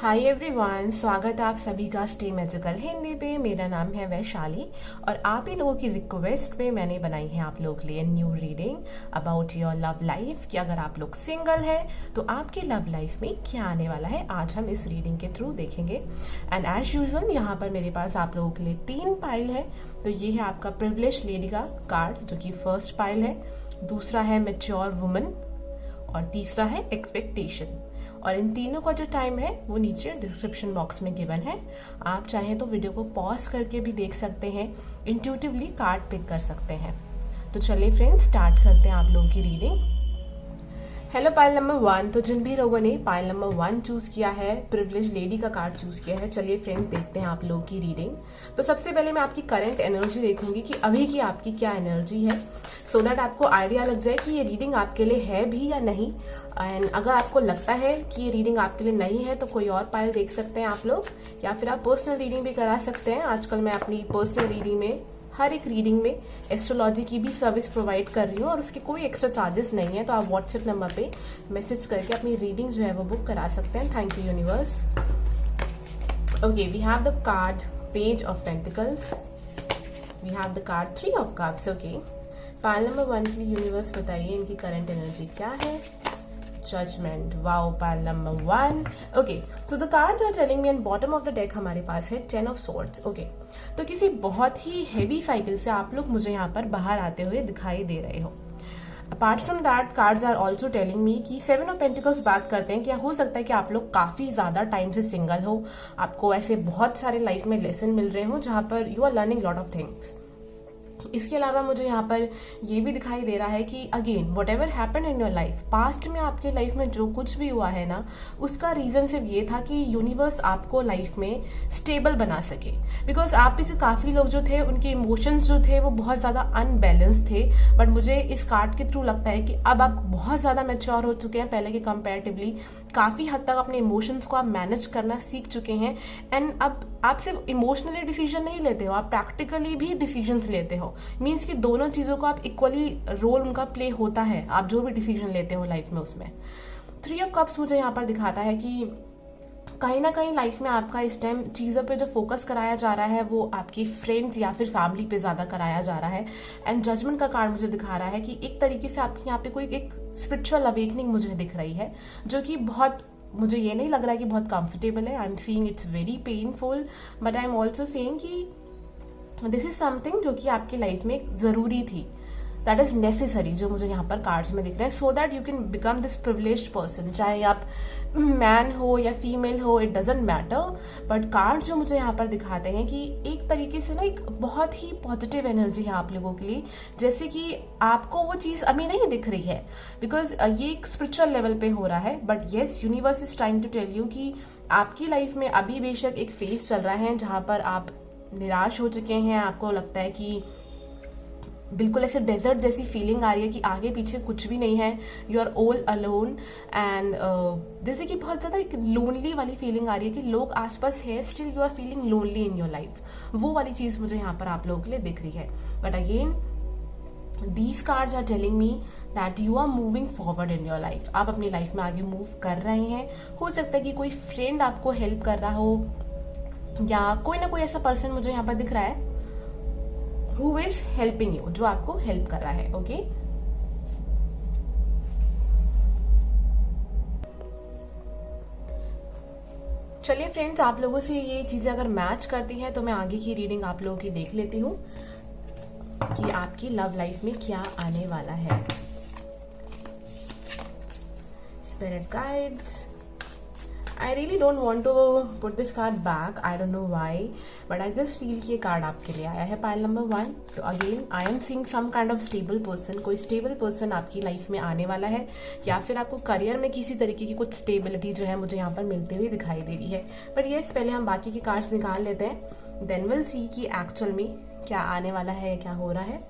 Hi everyone, स्वागत है आप सभी का स्टे मैजिकल हिंदी पे। मेरा नाम है वैशाली और आप ही लोगों की रिक्वेस्ट पे मैंने बनाई है आप लोगों के लिए new reading about your love life कि अगर आप लोग सिंगल हैं तो आपकी लव लाइफ में क्या आने वाला है, आज हम इस रीडिंग के थ्रू देखेंगे। एंड एज यूजुअल यहाँ पर मेरे पास आप लोगों के लिए 3 पाइल है। तो ये है आपका प्रिविलेज लेडी का कार्ड जो कि फर्स्ट पाइल है, दूसरा है मैच्योर वुमन और तीसरा है एक्सपेक्टेशन। और इन तीनों का जो टाइम है वो नीचे डिस्क्रिप्शन बॉक्स में गिवन है। आप चाहें तो वीडियो को पॉज करके भी देख सकते हैं, इंट्यूटिवली कार्ड पिक कर सकते हैं। तो चलिए फ्रेंड्स, स्टार्ट करते हैं आप लोगों की रीडिंग। Hello pile number 1। तो जिन भी लोगों ने पाइल नंबर 1 चूज किया है, प्रिविलेज लेडी का कार्ड चूज किया है, चलिए फ्रेंड्स देखते हैं आप लोगों की रीडिंग। तो सबसे पहले मैं आपकी करंट एनर्जी देखूंगी कि अभी की आपकी क्या एनर्जी है, सो दैट आपको आइडिया लग जाए कि ये रीडिंग आपके लिए है भी या नहीं। एंड अगर आपको लगता है कि ये रीडिंग आपके लिए नहीं है तो कोई और पाइल देख सकते हैं आप लोग, या फिर आप पर्सनल रीडिंग भी करा सकते हैं। आजकल मैं अपनी पर्सनल रीडिंग में, हर एक रीडिंग में एस्ट्रोलॉजी की भी सर्विस प्रोवाइड कर रही हूँ और उसके कोई एक्स्ट्रा चार्जेस नहीं है। तो आप व्हाट्सएप नंबर पे मैसेज करके अपनी रीडिंग जो है वो बुक करा सकते हैं। Thank you universe. Okay, we have the card page of pentacles, we have the card 3 of cups. Okay, pile number 1 के लिए यूनिवर्स बताइए इनकी करंट एनर्जी क्या है। Judgement, wow, pile number 1। Okay, तो the cards are telling me and bottom of the deck हमारे पास है 10 ऑफ स्वॉर्ड्स। ओके, तो किसी बहुत ही हेवी साइकिल से आप लोग मुझे यहाँ पर बाहर आते हुए दिखाई दे रहे हो। Apart from that, cards are also telling me कि 7 ऑफ पेंटिकल्स बात करते हैं कि हो सकता है कि आप लोग काफी ज्यादा टाइम से सिंगल हो, आपको ऐसे बहुत सारे लाइफ में लेसन मिल रहे हो जहां पर you are learning lot of things. इसके अलावा मुझे यहाँ पर ये भी दिखाई दे रहा है कि again what ever happen in your life, past में आपके लाइफ में जो कुछ भी हुआ है ना, उसका रीजन सिर्फ ये था कि यूनिवर्स आपको लाइफ में स्टेबल बना सके। बिकॉज आप में से काफी लोग जो थे उनके इमोशंस जो थे वो बहुत ज्यादा अनबैलेंस थे। बट मुझे इस कार्ड के थ्रू लगता है कि अब आप बहुत ज्यादा मैच्योर हो चुके हैं, पहले के कंपेरेटिवली काफी हद तक अपने इमोशंस को आप मैनेज करना सीख चुके हैं। एंड अब आप सिर्फ इमोशनली डिसीजन नहीं लेते हो, आप प्रैक्टिकली भी डिसीजंस लेते हो। मीन्स कि दोनों चीजों को आप इक्वली रोल उनका प्ले होता है, आप जो भी डिसीजन लेते हो लाइफ में उसमें। 3 ऑफ कप्स मुझे यहाँ पर दिखाता है कि कहीं ना कहीं लाइफ में आपका इस टाइम चीज़ों पे जो फोकस कराया जा रहा है वो आपकी फ्रेंड्स या फिर फैमिली पे ज़्यादा कराया जा रहा है। एंड जजमेंट का कार्ड मुझे दिखा रहा है कि एक तरीके से आपके यहाँ पे कोई एक स्पिरिचुअल अवेकनिंग मुझे दिख रही है, जो कि बहुत, मुझे ये नहीं लग रहा है कि बहुत कंफर्टेबल है। आई am seeing it's very painful, but I am also seeing कि दिस इज समथिंग जो कि आपकी लाइफ में ज़रूरी थी, दैट इज नेसेसरी, जो मुझे यहाँ पर कार्ड्स में दिख रहे हैं, so that you can become this privileged person. चाहे आप मैन हो या फीमेल हो, it doesn't matter. But card जो मुझे यहाँ पर दिखाते हैं कि एक तरीके से ना एक बहुत ही पॉजिटिव एनर्जी है आप लोगों के लिए, जैसे कि आपको वो चीज़ अभी नहीं दिख रही है बिकॉज ये एक स्पिरिचुअल लेवल पे हो रहा है। But yes, universe is trying to tell you कि आपकी लाइफ में अभी बेशक एक फेज चल रहा है जहाँ पर आप निराश हो चुके हैं, आपको लगता है कि बिल्कुल ऐसे डेजर्ट जैसी फीलिंग आ रही है कि आगे पीछे कुछ भी नहीं है, you are all alone. And जैसे कि बहुत ज़्यादा एक लोनली वाली फीलिंग आ रही है कि लोग आसपास है, still you are feeling lonely in your life. वो वाली चीज़ मुझे यहाँ पर आप लोगों के लिए दिख रही है। But again these cards are telling me that you are moving forward in your life. आप अपनी लाइफ में आगे मूव कर रहे हैं। हो सकता है कि कोई फ्रेंड आपको हेल्प कर रहा हो, या कोई ना कोई ऐसा पर्सन मुझे यहाँ पर दिख रहा है who is helping you, जो आपको हेल्प कर रहा है। ओके, चलिए फ्रेंड्स, आप लोगों से ये चीजें अगर मैच करती हैं तो मैं आगे की रीडिंग आप लोगों की देख लेती हूँ कि आपकी लव लाइफ में क्या आने वाला है। Spirit guides, I really don't want to put this card back. I don't know why, but I just feel कि ये कार्ड आपके लिए आया है पाइल नंबर 1। तो again I am seeing some kind of stable person, कोई stable person आपकी life में आने वाला है, या फिर आपको करियर में किसी तरीके की कुछ स्टेबिलिटी जो है मुझे यहाँ पर मिलती हुई दिखाई दे रही है। बट येस, पहले हम बाकी के कार्ड्स निकाल लेते हैं, देन विल सी कि एक्चुअल में क्या आने वाला है, क्या हो रहा है।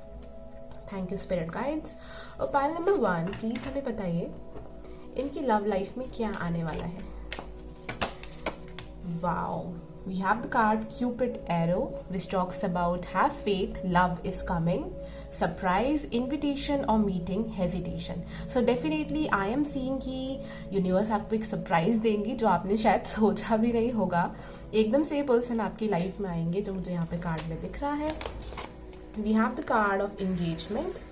Thank you spirit guides. और पाइल नंबर 1 प्लीज हमें बताइए इनकी लव लाइफ में क्या आने वाला है। Wow, We have the card Cupid arrow, which talks about have faith, love is coming, surprise, invitation or meeting, hesitation. So definitely I am seeing कि यूनिवर्स आपको एक सरप्राइज देंगी जो आपने शायद सोचा भी नहीं होगा. एकदम से पर्सन आपकी लाइफ में आएंगे जो मुझे यहाँ पे कार्ड में दिख रहा है. We have the card of engagement.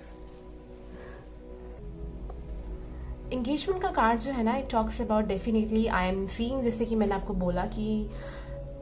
Engagement का कार्ड जो है ना, it talks about definitely I am seeing, जैसे कि मैंने आपको बोला कि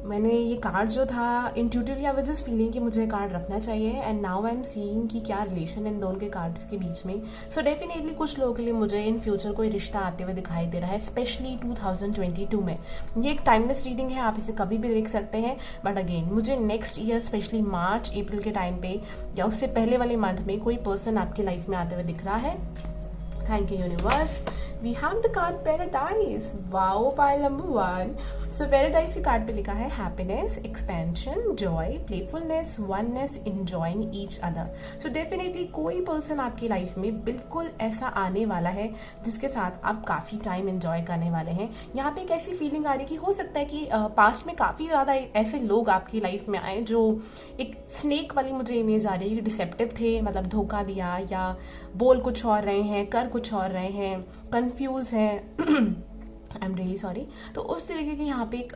मैंने ये कार्ड जो था intuitively I was just feeling कि मुझे कार्ड रखना चाहिए, and now I am seeing कि क्या रिलेशन इन दोनों के कार्ड्स के बीच में. सो डेफिनेटली कुछ लोगों के लिए मुझे इन फ्यूचर कोई रिश्ता आते हुए दिखाई दे रहा है, स्पेशली 2022 में. ये एक टाइमलेस रीडिंग है, आप इसे कभी भी देख सकते हैं, बट अगेन मुझे नेक्स्ट ईयर स्पेशली मार्च अप्रैल के टाइम पे या उससे पहले वाले मंथ में कोई पर्सन आपकी लाइफ में आते हुए दिख रहा है. Thank you, universe. We have the card Paradise. Wow, pile number 1. So Paradise के कार्ड पे लिखा है happiness, expansion, joy, playfulness, oneness, enjoying each other. So definitely कोई पर्सन आपकी लाइफ में बिल्कुल ऐसा आने वाला है जिसके साथ आप काफ़ी टाइम एंजॉय करने वाले हैं. यहाँ पे एक ऐसी फीलिंग आ रही है कि हो सकता है कि पास्ट में काफ़ी ज़्यादा ऐसे लोग आपकी लाइफ में आए जो एक स्नेक वाली मुझे इमेज आ रही है, डिसेप्टिव थे, मतलब धोखा दिया या बोल कुछ और रहे हैं, कर कुछ और रहे हैं, कंफ्यूज हैं. I am really sorry. तो उस तरीके की यहाँ पे एक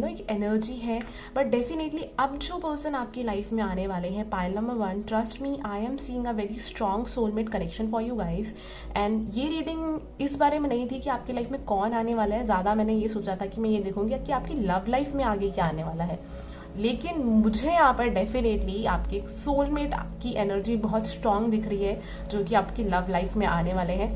एक एनर्जी है. बट डेफिनेटली अब जो पर्सन आपकी लाइफ में आने वाले हैं, pile number 1, trust me, I am seeing a very strong soulmate connection for you guys. And ये रीडिंग इस बारे में नहीं थी कि आपकी लाइफ में कौन आने वाला है, ज़्यादा मैंने ये सोचा था कि मैं ये देखूंगी कि आपकी लव लाइफ में आगे क्या आने वाला है. लेकिन मुझे यहाँ पर डेफिनेटली आपके सोलमेट की एनर्जी बहुत स्ट्रांग दिख रही है जो कि आपकी लव लाइफ में आने वाले हैं.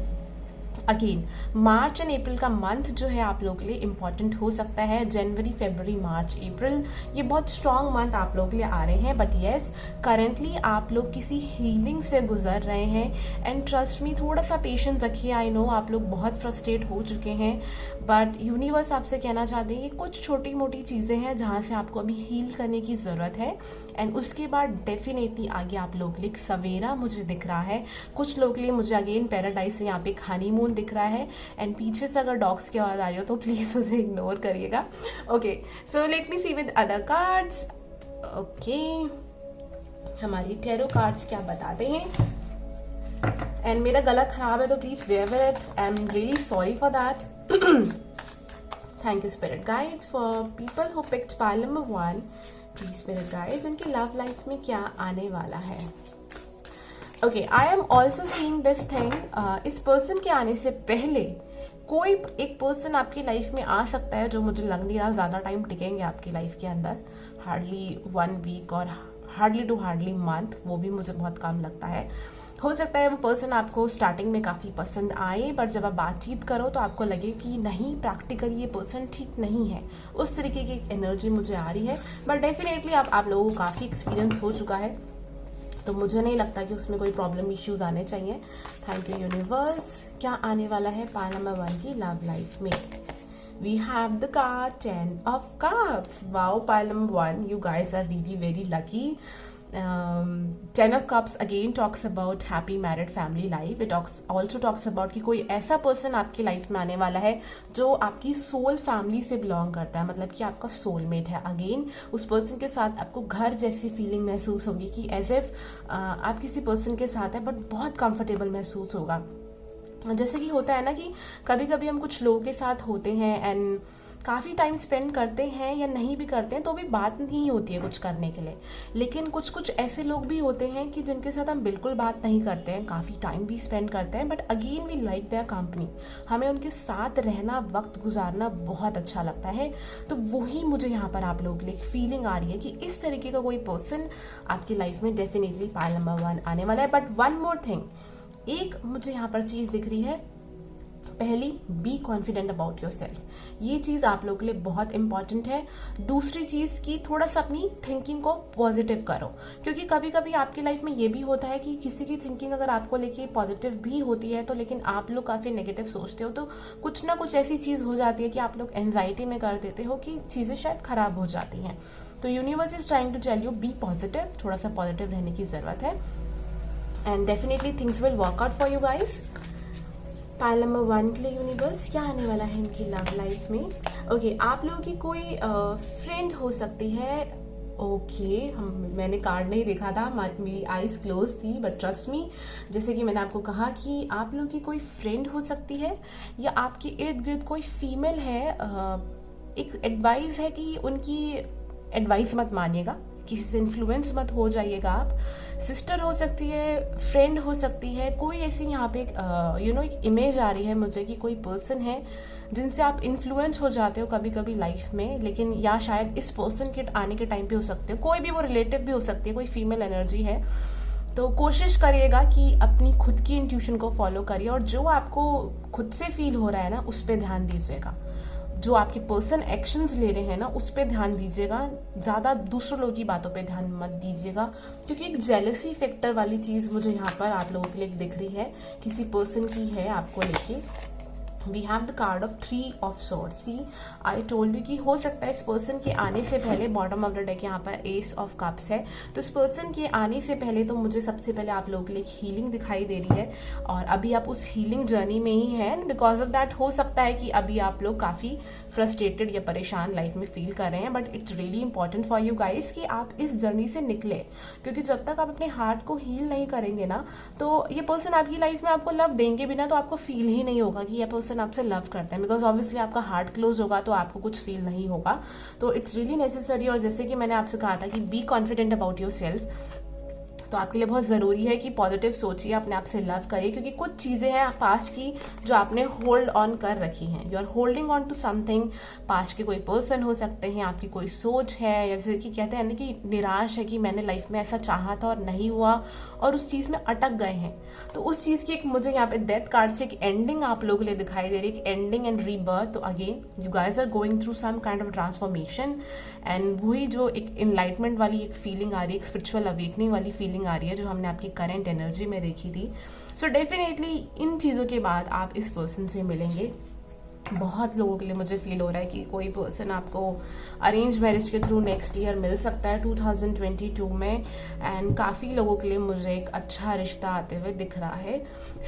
अगेन मार्च एंड अप्रैल का मंथ जो है आप लोगों के लिए इंपॉर्टेंट हो सकता है. जनवरी, फरवरी, मार्च, अप्रैल ये बहुत स्ट्रांग मंथ आप लोगों के लिए आ रहे हैं. बट येस, करेंटली आप लोग किसी हीलिंग से गुजर रहे हैं, एंड ट्रस्ट मी, थोड़ा सा पेशेंस रखिए. आई नो आप लोग बहुत फ्रस्ट्रेट हो चुके हैं, बट यूनिवर्स आपसे कहना चाहते हैं कि कुछ छोटी मोटी चीज़ें हैं जहाँ से आपको अभी हील करने की ज़रूरत है. एंड उसके बाद डेफिनेटली आगे आप लोग के लिए सवेरा मुझे दिख रहा है. कुछ लोग के लिए मुझे अगेन पैराडाइज से यहाँ पे एक हनीमून दिख रहा है. एंड पीछे से अगर डॉग्स की आवाज़ आ रही हो तो प्लीज़ उसे इग्नोर करिएगा. Okay, so let me see with other cards. Okay, हमारी टैरो कार्ड्स क्या बताते हैं. एंड मेरा गला खराब है तो please wear it. I am really sorry for that. Thank you spirit guides for people who picked pile number 1. Please spirit guides, इनकी लव लाइफ में क्या आने वाला है. Okay, I am also seeing this thing. इस person के आने से पहले कोई एक पर्सन आपकी लाइफ में आ सकता है जो मुझे लग नहीं रहा ज़्यादा टाइम टिकेंगे आपकी लाइफ के अंदर. हार्डली 1 वीक और हार्डली टू हार्डली मंथ, वो भी मुझे बहुत कम लगता है. हो सकता है वो पर्सन आपको स्टार्टिंग में काफ़ी पसंद आए, बट जब आप बातचीत करो तो आपको लगे कि नहीं, प्रैक्टिकली ये पर्सन ठीक नहीं है. उस तरीके की एनर्जी मुझे आ रही है. बट डेफिनेटली आप लोगों को काफ़ी एक्सपीरियंस हो चुका है, तो मुझे नहीं लगता कि उसमें कोई प्रॉब्लम इश्यूज आने चाहिए. Thank you universe. क्या आने वाला है पाइल नंबर 1 की लव लाइफ में. We have the card 10 of Cups. Wow, pile number 1. You guys are really very lucky. 10 of Cups again talks about happy married family life. It also talks about कि कोई ऐसा person आपकी life में आने वाला है जो आपकी सोल फैमिली से बिलोंग करता है, मतलब कि आपका सोलमेट है. अगेन उस पर्सन के साथ आपको घर जैसी फीलिंग महसूस होगी कि एज इफ आप किसी पर्सन के साथ है, बट बहुत कंफर्टेबल महसूस होगा. जैसे कि होता है ना कि कभी कभी हम कुछ लोगों के साथ होते हैं एंड काफ़ी टाइम स्पेंड करते हैं या नहीं भी करते हैं तो भी बात नहीं होती है कुछ करने के लिए. लेकिन कुछ ऐसे लोग भी होते हैं कि जिनके साथ हम बिल्कुल बात नहीं करते हैं, काफ़ी टाइम भी स्पेंड करते हैं, but again we like their company. हमें उनके साथ रहना, वक्त गुजारना बहुत अच्छा लगता है. तो वही मुझे यहाँ पर आप लोगों के लिए फीलिंग आ रही है कि इस तरीके का कोई पर्सन आपकी लाइफ में डेफिनेटली पाइल नंबर 1 आने वाला है. बट वन मोर थिंग, एक मुझे यहाँ पर चीज़ दिख रही है. पहली, be confident about your self. ये चीज़ आप लोगों के लिए बहुत इंपॉर्टेंट है. दूसरी चीज़ की थोड़ा सा अपनी थिंकिंग को पॉजिटिव करो, क्योंकि कभी कभी आपकी लाइफ में ये भी होता है कि किसी की थिंकिंग अगर आपको लेके पॉजिटिव भी होती है तो लेकिन आप लोग काफ़ी नेगेटिव सोचते हो, तो कुछ ना कुछ ऐसी चीज़ हो जाती है कि आप लोग एंजाइटी में कर देते हो कि चीज़ें शायद ख़राब हो जाती हैं. तो universe is trying to tell you be positive. थोड़ा सा पॉजिटिव रहने की ज़रूरत है, and definitely things will work out for you guys. Pile number 1 के लिए यूनिवर्स क्या आने वाला है इनकी लव लाइफ में। ओके, आप लोगों की कोई फ्रेंड हो सकती है। ओके, मैंने कार्ड नहीं देखा था, मेरी आईज क्लोज थी, बट ट्रस्ट मी, जैसे कि मैंने आपको कहा कि आप लोगों की कोई फ्रेंड हो सकती है या आपके इर्द गिर्द कोई फीमेल है। एक एडवाइस है कि उनकी एडवाइस मत मानिएगा, किसी से इन्फ्लुएंस मत हो जाइएगा आप। सिस्टर हो सकती है, फ्रेंड हो सकती है, कोई ऐसी यहाँ पे एक इमेज आ रही है मुझे कि कोई पर्सन है जिनसे आप इन्फ्लुएंस हो जाते हो कभी कभी लाइफ में, लेकिन या शायद इस पर्सन के आने के टाइम पे हो सकते हो, कोई भी वो रिलेटिव भी हो सकती है, कोई फीमेल एनर्जी है। तो कोशिश करिएगा कि अपनी खुद की इंट्यूशन को फॉलो करिए और जो आपको खुद से फील हो रहा है ना उस पर ध्यान दीजिएगा। जो आपके पर्सन एक्शंस ले रहे हैं ना उस पर ध्यान दीजिएगा, ज़्यादा दूसरों लोगों की बातों पे ध्यान मत दीजिएगा, क्योंकि एक जेलसी फैक्टर वाली चीज़ मुझे यहाँ पर आप लोगों के लिए दिख रही है, किसी पर्सन की है आपको लेके। We have the card of 3 of swords. See, I told you कि हो सकता है इस पर्सन के आने से पहले, बॉटम ऑफ द डेक यहाँ पर एस ऑफ कप्स है, तो इस पर्सन के आने से पहले तो मुझे सबसे पहले आप लोगों के लिए एक हीलिंग दिखाई दे रही है और अभी आप उस हीलिंग जर्नी में ही हैं। बिकॉज ऑफ दैट हो सकता है कि अभी आप लोग काफ़ी फ्रस्ट्रेटेड या परेशान लाइफ में फील कर रहे हैं, but it's really important for you guys कि आप इस जर्नी से निकले, क्योंकि जब तक आप अपने हार्ट को हील नहीं करेंगे ना तो ये पर्सन आपकी लाइफ में आपको लव देंगे भी ना तो आपको फील ही नहीं होगा कि ये पर्सन आपसे लव करते हैं, बिकॉज ऑब्वियसली आपका हार्ट क्लोज होगा तो आपको कुछ फील नहीं होगा। तो इट्स रियली नेसेसरी, और जैसे कि मैंने आपसे कहा था कि be confident about your self, तो आपके लिए बहुत ज़रूरी है कि पॉजिटिव सोचिए, अपने आप से लव करिए, क्योंकि कुछ चीज़ें हैं पास्ट की जो आपने होल्ड ऑन कर रखी हैं। You are holding on to something, past के कोई पर्सन हो सकते हैं, आपकी कोई सोच है, या जैसे कि कहते हैं ना कि निराश है कि मैंने लाइफ में ऐसा चाहा था और नहीं हुआ और उस चीज़ में अटक गए हैं। तो उस चीज़ की एक मुझे यहाँ पे डेथ कार्ड से एक एंडिंग आप लोगों के लिए दिखाई दे रही है, एक एंडिंग एंड रीबर्थ। तो again you guys are going through some kind of transformation, and वही जो एक इनलाइटमेंट वाली एक फीलिंग आ रही है, एक स्पिरिचुअल अवेकनिंग वाली फीलिंग आ रही है जो हमने आपकी करंट एनर्जी में देखी थी। सो डेफिनेटली इन चीज़ों के बाद आप इस पर्सन से मिलेंगे। बहुत लोगों के लिए मुझे फील हो रहा है कि कोई पर्सन आपको अरेंज मैरिज के थ्रू नेक्स्ट ईयर मिल सकता है 2022 में, एंड काफ़ी लोगों के लिए मुझे एक अच्छा रिश्ता आते हुए दिख रहा है।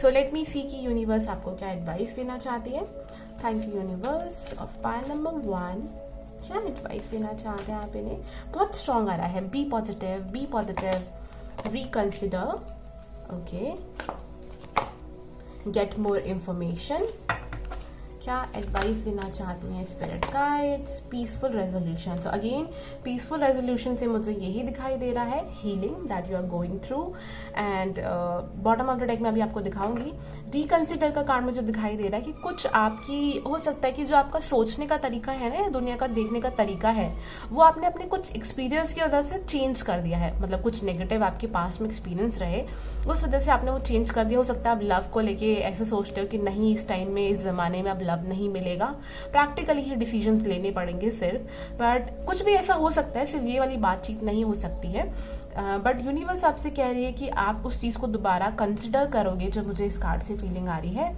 सो लेट मी सी कि यूनिवर्स आपको क्या एडवाइस देना चाहती है। Thank you universe. Of pile number 1, क्या एडवाइस देना चाहते हैं आप इन्हें। बहुत स्ट्रॉन्ग आ रहा है, be positive, reconsider, okay, get more information। क्या एडवाइस देना चाहती हैं spirit guides. Peaceful resolution. So again peaceful resolution से मुझे यही दिखाई दे रहा है, healing that you are going through, and bottom of the deck में अभी आपको दिखाऊंगी। रिकंसिडर का कार्ड मुझे दिखाई दे रहा है कि कुछ आपकी हो सकता है कि जो आपका सोचने का तरीका है ना, दुनिया का देखने का तरीका है, वो आपने अपने कुछ एक्सपीरियंस की वजह से चेंज कर दिया है। मतलब कुछ नेगेटिव आपके पास में एक्सपीरियंस रहे, उस वजह से आपने वो चेंज कर दिया। हो सकता है आप लव को लेके ऐसे सोचते हो कि नहीं, इस टाइम में, इस जमाने में अब लव नहीं मिलेगा, प्रैक्टिकली ही डिसीजंस लेने पड़ेंगे सिर्फ। बट कुछ भी ऐसा हो सकता है, सिर्फ ये वाली बातचीत नहीं हो सकती है। बट यूनिवर्स आपसे कह रही है कि आप उस चीज़ को दोबारा कंसिडर करोगे जो मुझे इस कार्ड से फीलिंग आ रही है।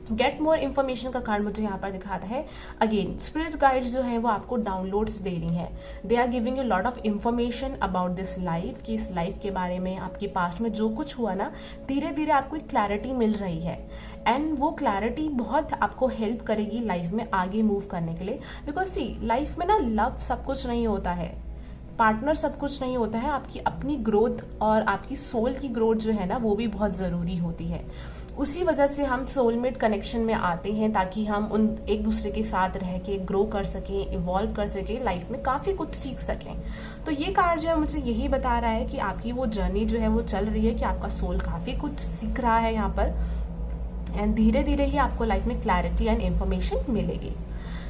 गेट मोर इन्फॉर्मेशन का कार्ड मुझे यहाँ पर दिखाता है। अगेन स्पिरिट गाइड्स जो है वो आपको डाउनलोड्स दे रही हैं। They are giving you lot of information about this life, कि इस लाइफ के बारे में, आपके पास्ट में जो कुछ हुआ ना, धीरे धीरे आपको एक क्लैरिटी मिल रही है, एंड वो क्लैरिटी बहुत आपको हेल्प करेगी लाइफ में आगे मूव करने के लिए। बिकॉज सी, लाइफ में ना लव सब कुछ नहीं होता है, पार्टनर सब कुछ नहीं होता है, आपकी अपनी ग्रोथ और आपकी सोल की ग्रोथ जो है ना वो भी बहुत ज़रूरी होती है। उसी वजह से हम सोलमेट कनेक्शन में आते हैं, ताकि हम उन एक दूसरे के साथ रह के ग्रो कर सकें, इवॉल्व कर सकें, लाइफ में काफ़ी कुछ सीख सकें। तो ये कार्ड जो है मुझे यही बता रहा है कि आपकी वो जर्नी जो है वो चल रही है, कि आपका सोल काफ़ी कुछ सीख रहा है यहाँ पर, एंड धीरे धीरे ही आपको लाइफ में क्लैरिटी एंड इन्फॉर्मेशन मिलेगी।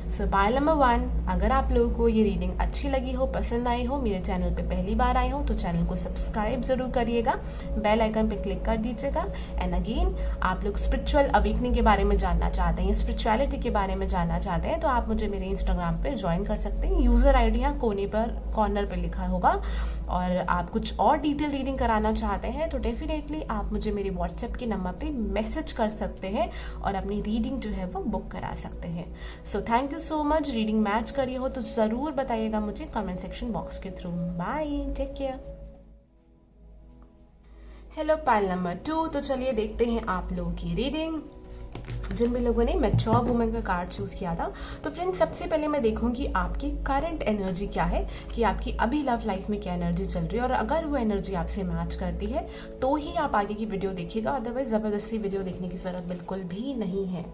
सो पाइल नंबर 1, अगर आप लोगों को ये रीडिंग अच्छी लगी हो, पसंद आई हो, मेरे चैनल पे पहली बार आए हो तो चैनल को सब्सक्राइब जरूर करिएगा, बेल आइकन पे क्लिक कर दीजिएगा। एंड अगेन आप लोग स्पिरिचुअल अवेकनिंग के बारे में जानना चाहते हैं, स्पिरिचुअलिटी के बारे में जानना चाहते हैं, तो आप मुझे मेरे इंस्टाग्राम पे ज्वाइन कर सकते हैं। यूज़र आईडी यहाँ कोने पर कॉर्नर पर लिखा होगा। और आप कुछ और डिटेल रीडिंग कराना चाहते हैं तो डेफिनेटली आप मुझे मेरे व्हाट्सएप के नंबर पे मैसेज कर सकते हैं और अपनी रीडिंग जो है वो बुक करा सकते हैं। So thank you so much. Reading match करी हो तो ज़रूर बताइएगा मुझे कमेंट सेक्शन बॉक्स के through. Bye, take care. Hello pile number 2, तो चलिए देखते हैं आप लोगों की रीडिंग। जिन भी लोगों ने मैच्योर वुमेन का कार्ड चूज किया था, तो फ्रेंड्स सबसे पहले मैं देखूंगी आपकी करंट एनर्जी क्या है, कि आपकी अभी लव लाइफ में क्या एनर्जी चल रही है, और अगर वो एनर्जी आपसे मैच करती है तो ही आप आगे की वीडियो देखिएगा, अदरवाइज ज़बरदस्ती वीडियो देखने की ज़रूरत बिल्कुल भी नहीं है।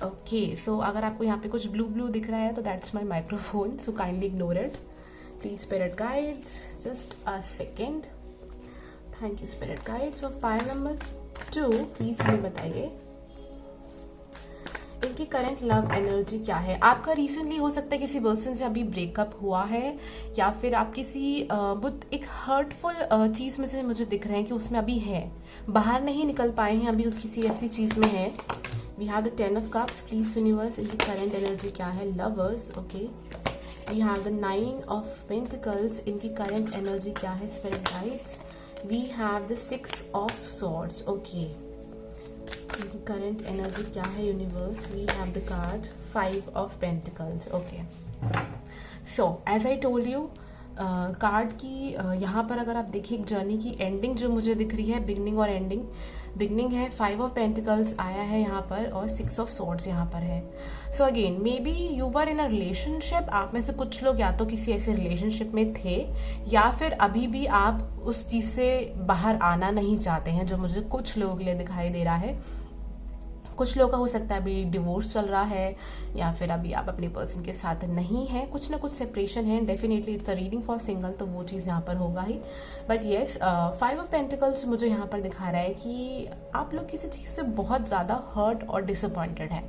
ओके, सो अगर आपको यहाँ पे कुछ ब्लू ब्लू दिख रहा है तो that's my microphone, so kindly ignore it please. Spirit guides, just a second. Thank you spirit guides. Of pile number 2 please हमें बताइए इनकी करंट लव एनर्जी क्या है। आपका रिसेंटली हो सकता है किसी पर्सन से अभी ब्रेकअप हुआ है, या फिर आप किसी बहुत एक हर्टफुल चीज़ में से मुझे दिख रहे हैं कि उसमें अभी है, बाहर नहीं निकल पाए हैं, अभी किसी ऐसी चीज़ में है। We have the 10 of cups, please universe इनकी करंट एनर्जी क्या है। Lovers, okay. We have the 9 of pentacles, इनकी करंट एनर्जी क्या है। Spirit guides, we have the 6 of swords, okay. इनकी करंट एनर्जी क्या है universe. We have the card 5 of pentacles, okay. So as I told you, card की यहाँ पर अगर आप देखिए एक जर्नी की एंडिंग जो मुझे दिख रही है, बिगनिंग और एंडिंग। बिगनिंग है, 5 ऑफ पेंटिकल्स आया है यहाँ पर, और 6 ऑफ सॉर्ड्स यहाँ पर है। So again may be you were in a relationship, आप में से कुछ लोग या तो किसी ऐसे रिलेशनशिप में थे, या फिर अभी भी आप उस चीज़ से बाहर आना नहीं चाहते हैं, जो मुझे कुछ लोगों के लिए दिखाई दे रहा है। कुछ लोगों का हो सकता है अभी डिवोर्स चल रहा है, या फिर अभी आप अपने पर्सन के साथ नहीं है, कुछ ना कुछ सेपरेशन है। Definitely it's a reading for single, तो वो चीज़ यहाँ पर होगा ही। बट येस, 5 ऑफ पेंटिकल्स मुझे यहाँ पर दिखा रहा है कि आप लोग किसी चीज़ से बहुत ज़्यादा हर्ट और डिसअपॉइंटेड है।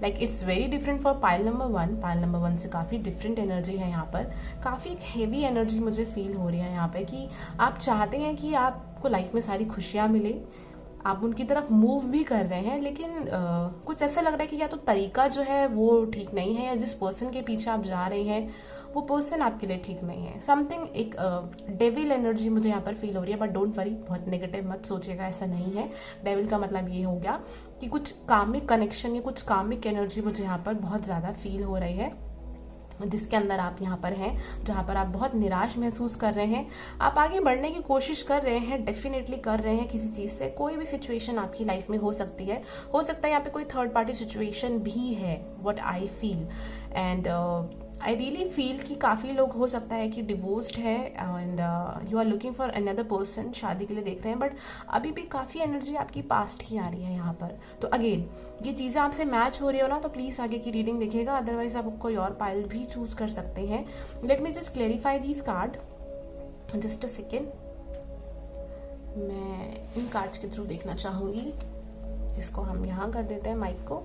Like it's very different for pile number 1। Pile number 1 से काफ़ी डिफरेंट एनर्जी है यहाँ पर, काफ़ी एक हेवी एनर्जी मुझे फील हो रही है यहाँ पे, कि आप चाहते हैं कि आपको लाइफ में सारी खुशियाँ मिले, आप उनकी तरफ मूव भी कर रहे हैं, लेकिन कुछ ऐसा लग रहा है कि या तो तरीका जो है वो ठीक नहीं है, या जिस पर्सन के पीछे आप जा रहे हैं वो पर्सन आपके लिए ठीक नहीं है। समथिंग एक डेविल एनर्जी मुझे यहाँ पर फील हो रही है। बट डोंट वरी, बहुत नेगेटिव मत सोचिएगा, ऐसा नहीं है। डेविल का मतलब ये हो गया कि कुछ कामिक कनेक्शन या कुछ कामिक एनर्जी मुझे यहाँ पर बहुत ज़्यादा फील हो रही है, जिसके अंदर आप यहाँ पर हैं, जहाँ पर आप बहुत निराश महसूस कर रहे हैं। आप आगे बढ़ने की कोशिश कर रहे हैं, डेफिनेटली कर रहे हैं किसी चीज़ से। कोई भी सिचुएशन आपकी लाइफ में हो सकती है, हो सकता है यहाँ पे कोई थर्ड पार्टी सिचुएशन भी है, what I feel. And I really feel कि काफ़ी लोग हो सकता है कि डिवोर्स्ड है, and you are looking for another person, शादी के लिए देख रहे हैं, बट अभी भी काफ़ी एनर्जी आपकी पास्ट की आ रही है यहाँ पर। तो अगेन ये चीज़ें आपसे मैच हो रही हो ना, तो प्लीज़ आगे की रीडिंग देखिएगा, अदरवाइज आप कोई और पाइल भी चूज कर सकते हैं। Let me just clarify these card, just a second. मैं इन कार्ड्स के थ्रू देखना चाहूँगी। इसको हम यहाँ कर देते हैं माइक को।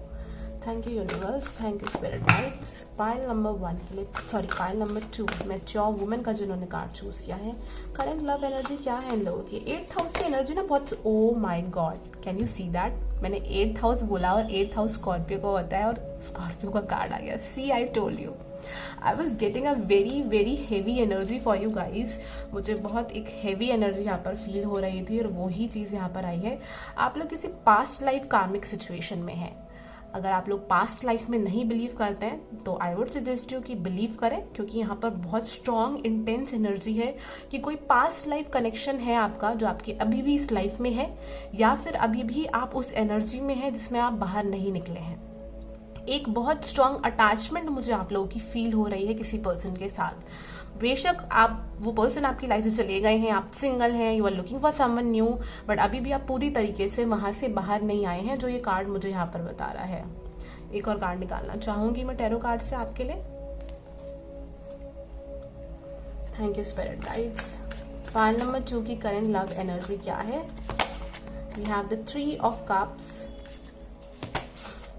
Thank you universe, thank you spirit guides. Pile number 1 के लिए, sorry pile number 2, mature women का जिन्होंने कार्ड चूज किया है, करंट लव एनर्जी क्या है इन लोगों की। 8th हाउस की एनर्जी ना बहुत, oh my God, can you see that. मैंने 8th हाउस बोला और 8th हाउस स्कॉर्पियो का होता है, और स्कॉर्पियो का कार्ड आ गया। See, I told you, I was getting a very very heavy energy for you guys. मुझे बहुत एक हेवी एनर्जी यहाँ पर फील हो रही थी, और वही चीज़ यहाँ पर आई है। आप लोग किसी पास्ट लाइफ कार्मिक सिचुएशन में हैं। अगर आप लोग पास्ट लाइफ में नहीं बिलीव करते हैं तो आई वुड सजेस्ट यू कि बिलीव करें, क्योंकि यहाँ पर बहुत स्ट्रॉन्ग इंटेंस एनर्जी है कि कोई पास्ट लाइफ कनेक्शन है आपका, जो आपकी अभी भी इस लाइफ में है, या फिर अभी भी आप उस एनर्जी में है जिसमें आप बाहर नहीं निकले हैं। एक बहुत स्ट्रॉन्ग अटैचमेंट मुझे आप लोगों की फील हो रही है किसी पर्सन के साथ। बेशक आप वो पर्सन आपकी लाइफ से चले गए हैं, आप सिंगल हैं, you are looking for someone new, but अभी भी आप पूरी तरीके से वहां से बाहर नहीं आए हैं, जो ये कार्ड मुझे यहाँ पर बता रहा है। एक और कार्ड निकालना चाहूंगी मैं टैरो कार्ड से आपके लिए। Thank you spirit guides. Pile number 2 की करंट लव एनर्जी क्या है। We have the 3 of cups,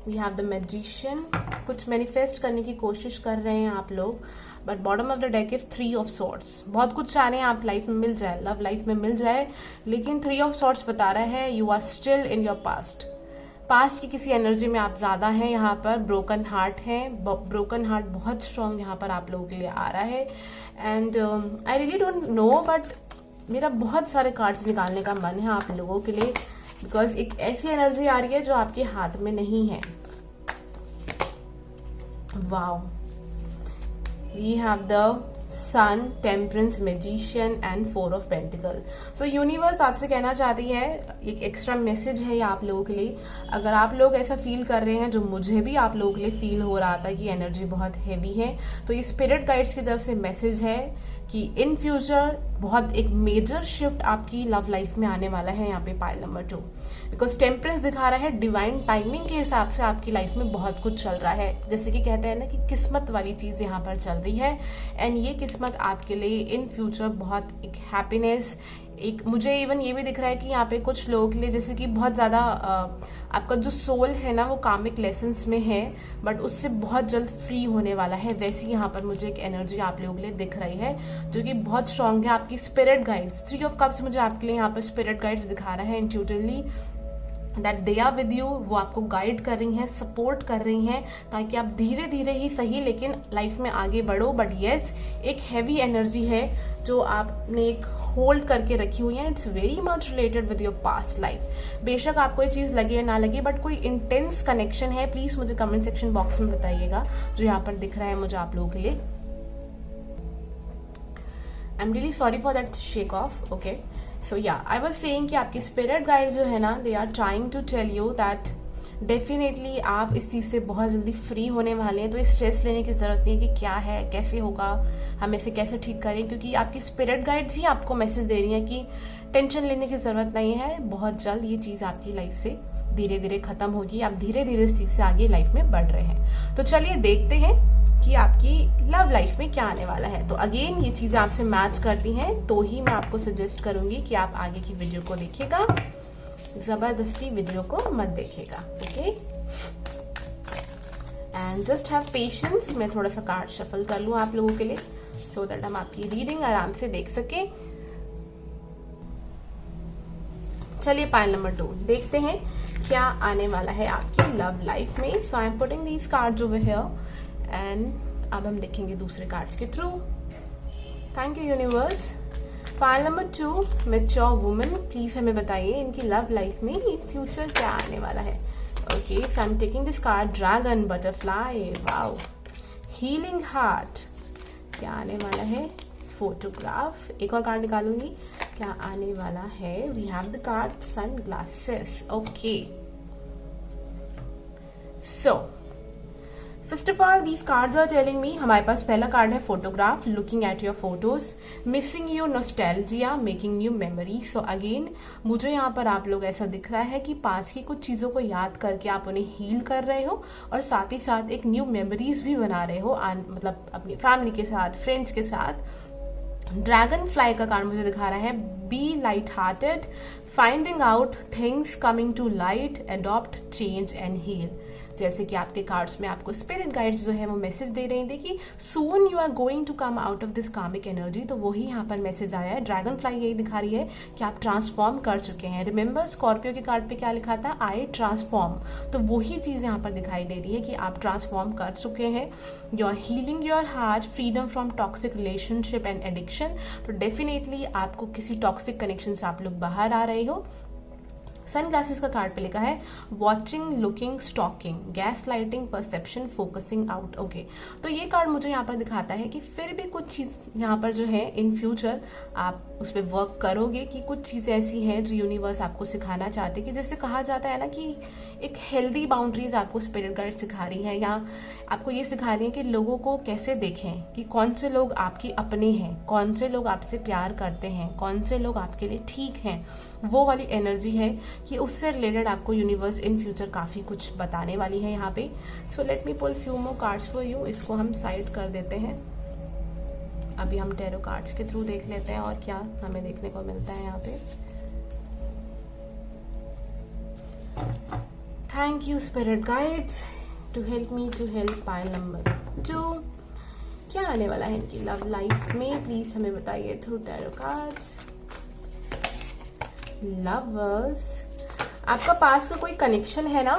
we have the magician. कुछ मैनिफेस्ट करने की कोशिश कर रहे हैं आप लोग, but bottom of the deck is 3 of swords. बहुत कुछ चाह रहे हैं आप लाइफ में मिल जाए, लव लाइफ में मिल जाए, लेकिन 3 ऑफ सॉर्ड्स बता रहा है you are still in your past. Past की किसी एनर्जी में आप ज्यादा हैं यहाँ पर, ब्रोकन हार्ट है, ब्रोकन हार्ट बहुत स्ट्रॉन्ग यहाँ पर आप लोगों के लिए आ रहा है। And I really don't know, but मेरा बहुत सारे कार्ड्स निकालने का मन है आप लोगों के लिए, बिकॉज एक ऐसी एनर्जी आ रही है जो आपके हाथ में नहीं है। Wow, we have the sun, temperance, magician and 4 of pentacle. So universe आपसे कहना चाहती है, एक एक्स्ट्रा मैसेज है ये आप लोगों के लिए। अगर आप लोग ऐसा फील कर रहे हैं, जो मुझे भी आप लोगों के लिए फील हो रहा था कि एनर्जी बहुत हैवी है, तो ये स्पिरिट गाइड्स की तरफ से मैसेज है कि इन फ्यूचर बहुत एक मेजर शिफ्ट आपकी लव लाइफ में आने वाला है। यहाँ पे पाइल नंबर 2, बिकॉज टेम्परेंस दिखा रहा है डिवाइन टाइमिंग के हिसाब से आपकी लाइफ में बहुत कुछ चल रहा है। जैसे कि कहते हैं ना कि किस्मत वाली चीज यहाँ पर चल रही है, एंड ये किस्मत आपके लिए इन फ्यूचर बहुत एक हैप्पीनेस, एक मुझे इवन ये भी दिख रहा है कि यहाँ पे कुछ लोगों के लिए जैसे कि बहुत ज़्यादा आपका जो सोल है ना वो कामिक लेसन्स में है, बट उससे बहुत जल्द फ्री होने वाला है। वैसे यहाँ पर मुझे एक एनर्जी आप लोगों के लिए दिख रही है जो कि बहुत स्ट्रांग है। आपकी स्पिरिट गाइड्स, 3 ऑफ कप्स मुझे आपके लिए यहाँ पर स्पिरिट गाइड्स दिखा रहा है intuitively, that they are with you. वो आपको गाइड कर रही हैं, सपोर्ट कर रही हैं, ताकि आप धीरे धीरे ही सही लेकिन लाइफ में आगे बढ़ो। बट येस, एक हैवी एनर्जी है जो आपने एक होल्ड करके रखी हुई है। It's very much related with your past life. बेशक आपको ये चीज़ लगे या ना लगे, बट कोई इंटेंस कनेक्शन है। प्लीज़ मुझे कमेंट सेक्शन बॉक्स में बताइएगा जो यहाँ पर दिख रहा है मुझे आप लोगों के लिए। I am really sorry for that shake off. Okay, so yeah I was saying कि आपकी स्पिरिट गाइड जो है ना, they are trying to tell you that definitely आप इस चीज़ से बहुत जल्दी फ्री होने वाले हैं। तो स्ट्रेस लेने की ज़रूरत नहीं है कि क्या है, कैसे होगा, हम इसे कैसे ठीक करें, क्योंकि आपकी स्पिरिट गाइड्स ही आपको मैसेज दे रही है कि टेंशन लेने की ज़रूरत नहीं है। बहुत जल्द ये चीज़ आपकी लाइफ से धीरे धीरे ख़त्म होगी। आप धीरे धीरे इस चीज़ से आगे लाइफ में बढ़ रहे हैं। तो चलिए देखते हैं कि आपकी लव लाइफ में क्या आने वाला है। तो अगेन ये चीज़ें आपसे मैच करती हैं तो ही मैं आपको सजेस्ट करूँगी कि आप आगे की वीडियो को देखिएगा, जबरदस्ती वीडियो को मत देखिएगा। Okay, and just have patience. मैं थोड़ा सा कार्ड शफल कर लूँ आप लोगों के लिए, सो दैट हम आपकी रीडिंग आराम से देख सकें। चलिए पाइल नंबर 2 देखते हैं क्या आने वाला है आपकी लव लाइफ में। So I am putting these cards over here and अब हम देखेंगे दूसरे कार्ड्स के through. Thank you universe. Pile number 2, mature woman, please हमें बताइए इनकी लव लाइफ में इन फ्यूचर क्या आने वाला है। Okay, so I am taking this card, dragon, butterfly, wow, healing heart, क्या आने वाला है, फोटोग्राफ। एक और कार्ड निकालूंगी, क्या आने वाला है। We have the card sun glasses. Okay, so first of all these cards are telling me, हमारे पास पहला कार्ड है photograph, looking at your photos, missing you, nostalgia, making new memory. So again मुझे यहाँ पर आप लोग ऐसा दिख रहा है कि पास की कुछ चीज़ों को याद करके आप उन्हें हील कर रहे हो और साथ ही साथ एक न्यू मेमोरीज भी बना रहे हो, मतलब अपनी फैमिली के साथ, फ्रेंड्स के साथ। ड्रैगन फ्लाई का कार्ड मुझे दिखा रहा है, be light hearted, finding out things, coming to light, adopt, change and heal. जैसे कि आपके कार्ड्स में आपको स्पिरिट गाइड्स जो है वो मैसेज दे रही थी कि soon you are going to come out of this karmic energy. तो वही यहाँ पर मैसेज आया है। ड्रैगन फ्लाई यही दिखा रही है कि आप ट्रांसफॉर्म कर चुके हैं। रिमेंबर स्कॉर्पियो के कार्ड पे क्या लिखा था, आई ट्रांसफॉर्म। तो वही चीज़ यहाँ पर दिखाई दे रही है कि आप ट्रांसफॉर्म कर चुके हैं। You are healing your heart, freedom from toxic relationship and addiction. तो डेफिनेटली आपको किसी टॉक्सिक कनेक्शन से आप लोग बाहर आ रहे हो। सन ग्लासेस का कार्ड पे लिखा है watching, looking, stalking, gaslighting, perception, focusing out. Okay, तो ये कार्ड मुझे यहाँ पर दिखाता है कि फिर भी कुछ चीज़ यहाँ पर जो है इन फ्यूचर आप उस पर वर्क करोगे, कि कुछ चीज़ें ऐसी हैं जो यूनिवर्स आपको सिखाना चाहते हैं। कि जैसे कहा जाता है ना कि एक हेल्दी बाउंड्रीज आपको स्पिरिट गाइड सिखा रही है, या आपको ये सिखा रही है कि लोगों को कैसे देखें, कि कौन से लोग आपके अपने हैं, कौन से लोग आपसे प्यार करते हैं, कौन से लोग आपके लिए ठीक हैं। वो वाली एनर्जी है कि उससे रिलेटेड आपको यूनिवर्स इन फ्यूचर काफ़ी कुछ बताने वाली है यहाँ पे। So let me pull few more cards for you. इसको हम साइड कर देते हैं, अभी हम टैरो कार्ड्स के थ्रू देख लेते हैं और क्या हमें देखने को मिलता है यहाँ पे। Thank you spirit guides to help me to help pile number 2। क्या आने वाला है इनकी लव लाइफ में, प्लीज हमें बताइए थ्रू टैरो कार्ड्स। लवर्स, आपका पास का कोई कनेक्शन है ना,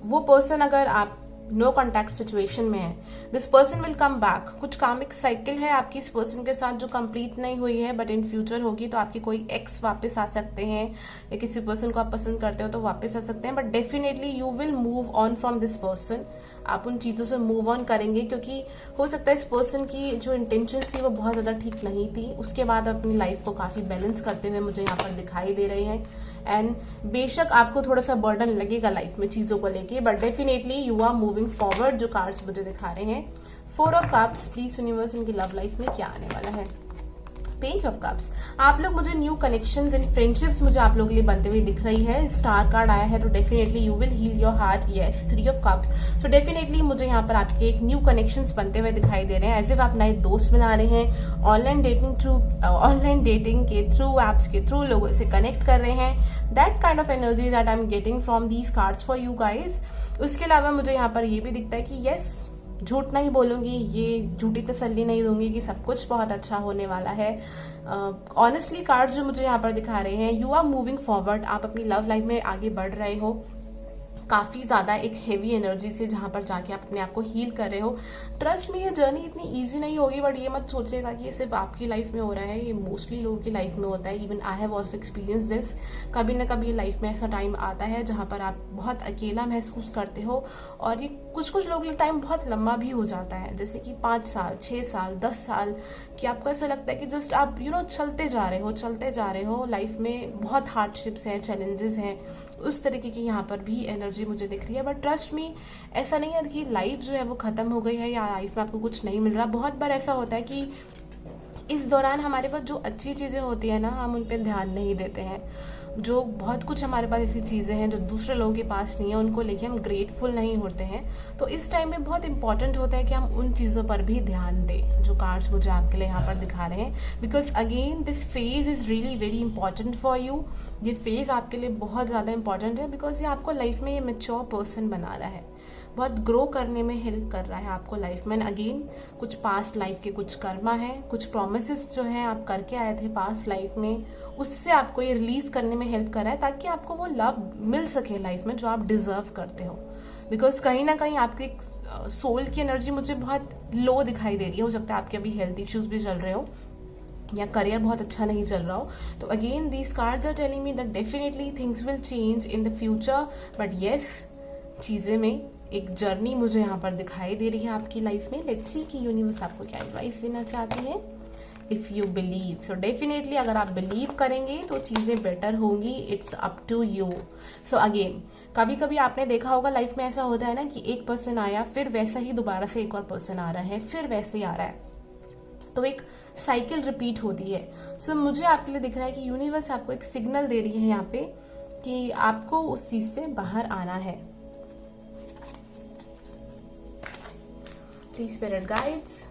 वो पर्सन अगर आप नो कॉन्टैक्ट सिचुएशन में है, this person will come back. कुछ कामिक साइकिल है आपकी इस पर्सन के साथ जो कंप्लीट नहीं हुई है बट इन फ्यूचर होगी। तो आपकी कोई एक्स वापस आ सकते हैं या किसी पर्सन को आप पसंद करते हो तो वापस आ सकते हैं, but definitely you will move on from this person. आप उन चीज़ों से मूव ऑन करेंगे क्योंकि हो सकता है इस पर्सन की जो इंटेंशंस थी वो बहुत ज़्यादा ठीक नहीं थी। उसके बाद अपनी लाइफ को काफ़ी बैलेंस करते हुए मुझे यहाँ पर दिखाई दे रहे हैं। एंड बेशक आपको थोड़ा सा बर्डन लगेगा लाइफ में चीज़ों को लेके, but definitely you are moving forward. जो कार्ड्स मुझे दिखा रहे हैं, 4 ऑफ कप्स, प्लीज यूनिवर्स इनकी लव लाइफ में क्या आने वाला है। पेज ऑफ कप्स, आप लोग मुझे न्यू कनेक्शंस एंड फ्रेंडशिप्स मुझे आप लोगों के लिए बनते हुए दिख रही है। स्टार कार्ड आया है तो definitely you will heal your heart, yes. 3 of cups, तो डेफिनेटली मुझे यहाँ पर आपके एक न्यू कनेक्शंस बनते हुए दिखाई दे रहे हैं, एज इफ आप नए दोस्त बना रहे हैं, ऑनलाइन डेटिंग के थ्रू, एप्स के थ्रू लोगों से कनेक्ट कर रहे हैं। That kind of energy that I am getting from these cards for you guys. उसके अलावा मुझे यहाँ पर ये भी दिखता है कि यस, झूठ नहीं बोलूंगी, ये झूठी तसल्ली नहीं दूंगी कि सब कुछ बहुत अच्छा होने वाला है। ऑनेस्टली कार्ड जो मुझे यहाँ पर दिखा रहे हैं, यू आर मूविंग फॉरवर्ड, आप अपनी लव लाइफ में आगे बढ़ रहे हो काफ़ी ज़्यादा एक हेवी एनर्जी से, जहाँ पर जाके आप अपने आप को हील कर रहे हो। ट्रस्ट में ये जर्नी इतनी इजी नहीं होगी, बट ये मत सोचेगा कि ये सिर्फ आपकी लाइफ में हो रहा है, ये मोस्टली लोगों की लाइफ में होता है। Even I have also experience this. कभी ना कभी लाइफ में ऐसा टाइम आता है जहाँ पर आप बहुत अकेला महसूस करते हो, और ये कुछ लोगों के लिए टाइम बहुत लंबा भी हो जाता है, जैसे कि 5 साल, 6 साल, 10 साल, कि आपको ऐसा लगता है कि जस्ट आप चलते जा रहे हो। लाइफ में बहुत हार्डशिप्स हैं, चैलेंजेस हैं, उस तरीके की यहाँ पर भी एनर्जी मुझे दिख रही है। बट ट्रस्ट मी, ऐसा नहीं है कि लाइफ जो है वो खत्म हो गई है या लाइफ में आपको कुछ नहीं मिल रहा। बहुत बार ऐसा होता है कि इस दौरान हमारे पास जो अच्छी चीज़ें होती है ना, हम उन पर ध्यान नहीं देते हैं। जो बहुत कुछ हमारे पास ऐसी चीज़ें हैं जो दूसरे लोगों के पास नहीं है, उनको लेके हम ग्रेटफुल नहीं होते हैं। तो इस टाइम में बहुत इंपॉर्टेंट होता है कि हम उन चीज़ों पर भी ध्यान दें जो कार्ड्स मुझे आपके लिए यहाँ पर दिखा रहे हैं। Because again this phase is really very important for you. ये फेज आपके लिए बहुत ज़्यादा इंपॉर्टेंट है, बिकॉज ये आपको लाइफ में ये मैच्योर पर्सन बना रहा है, बहुत ग्रो करने में हेल्प कर रहा है आपको लाइफ में। अगेन कुछ पास्ट लाइफ के कुछ कर्मा है, कुछ प्रोमिसेस जो हैं आप करके आए थे पास्ट लाइफ में, उससे आपको ये रिलीज करने में हेल्प कर रहा है, ताकि आपको वो लव मिल सके लाइफ में जो आप डिजर्व करते हो। बिकॉज कहीं ना कहीं आपकी सोल की एनर्जी मुझे बहुत लो दिखाई दे रही है। हो सकता है आपके अभी हेल्थ इश्यूज भी चल रहे हो या करियर बहुत अच्छा नहीं चल रहा हो। तो again these cards are telling me that definitely things will change in the future, but yes, चीज़ें में एक जर्नी मुझे यहाँ पर दिखाई दे रही है आपकी लाइफ में। लेट्स सी कि यूनिवर्स आपको क्या एडवाइस देना चाहती है। If you believe, so definitely अगर आप बिलीव करेंगे तो चीज़ें बेटर होंगी। It's up to you. So again, कभी कभी आपने देखा होगा लाइफ में ऐसा होता है ना कि एक पर्सन आया, फिर वैसा ही दोबारा से एक और पर्सन आ रहा है, फिर वैसे ही आ रहा है, तो एक साइकिल रिपीट होती है। सो मुझे आपके लिए दिख रहा है कि यूनिवर्स आपको एक सिग्नल दे रही है यहाँ पे कि आपको उस चीज़ से बाहर आना है। Please spirit guides,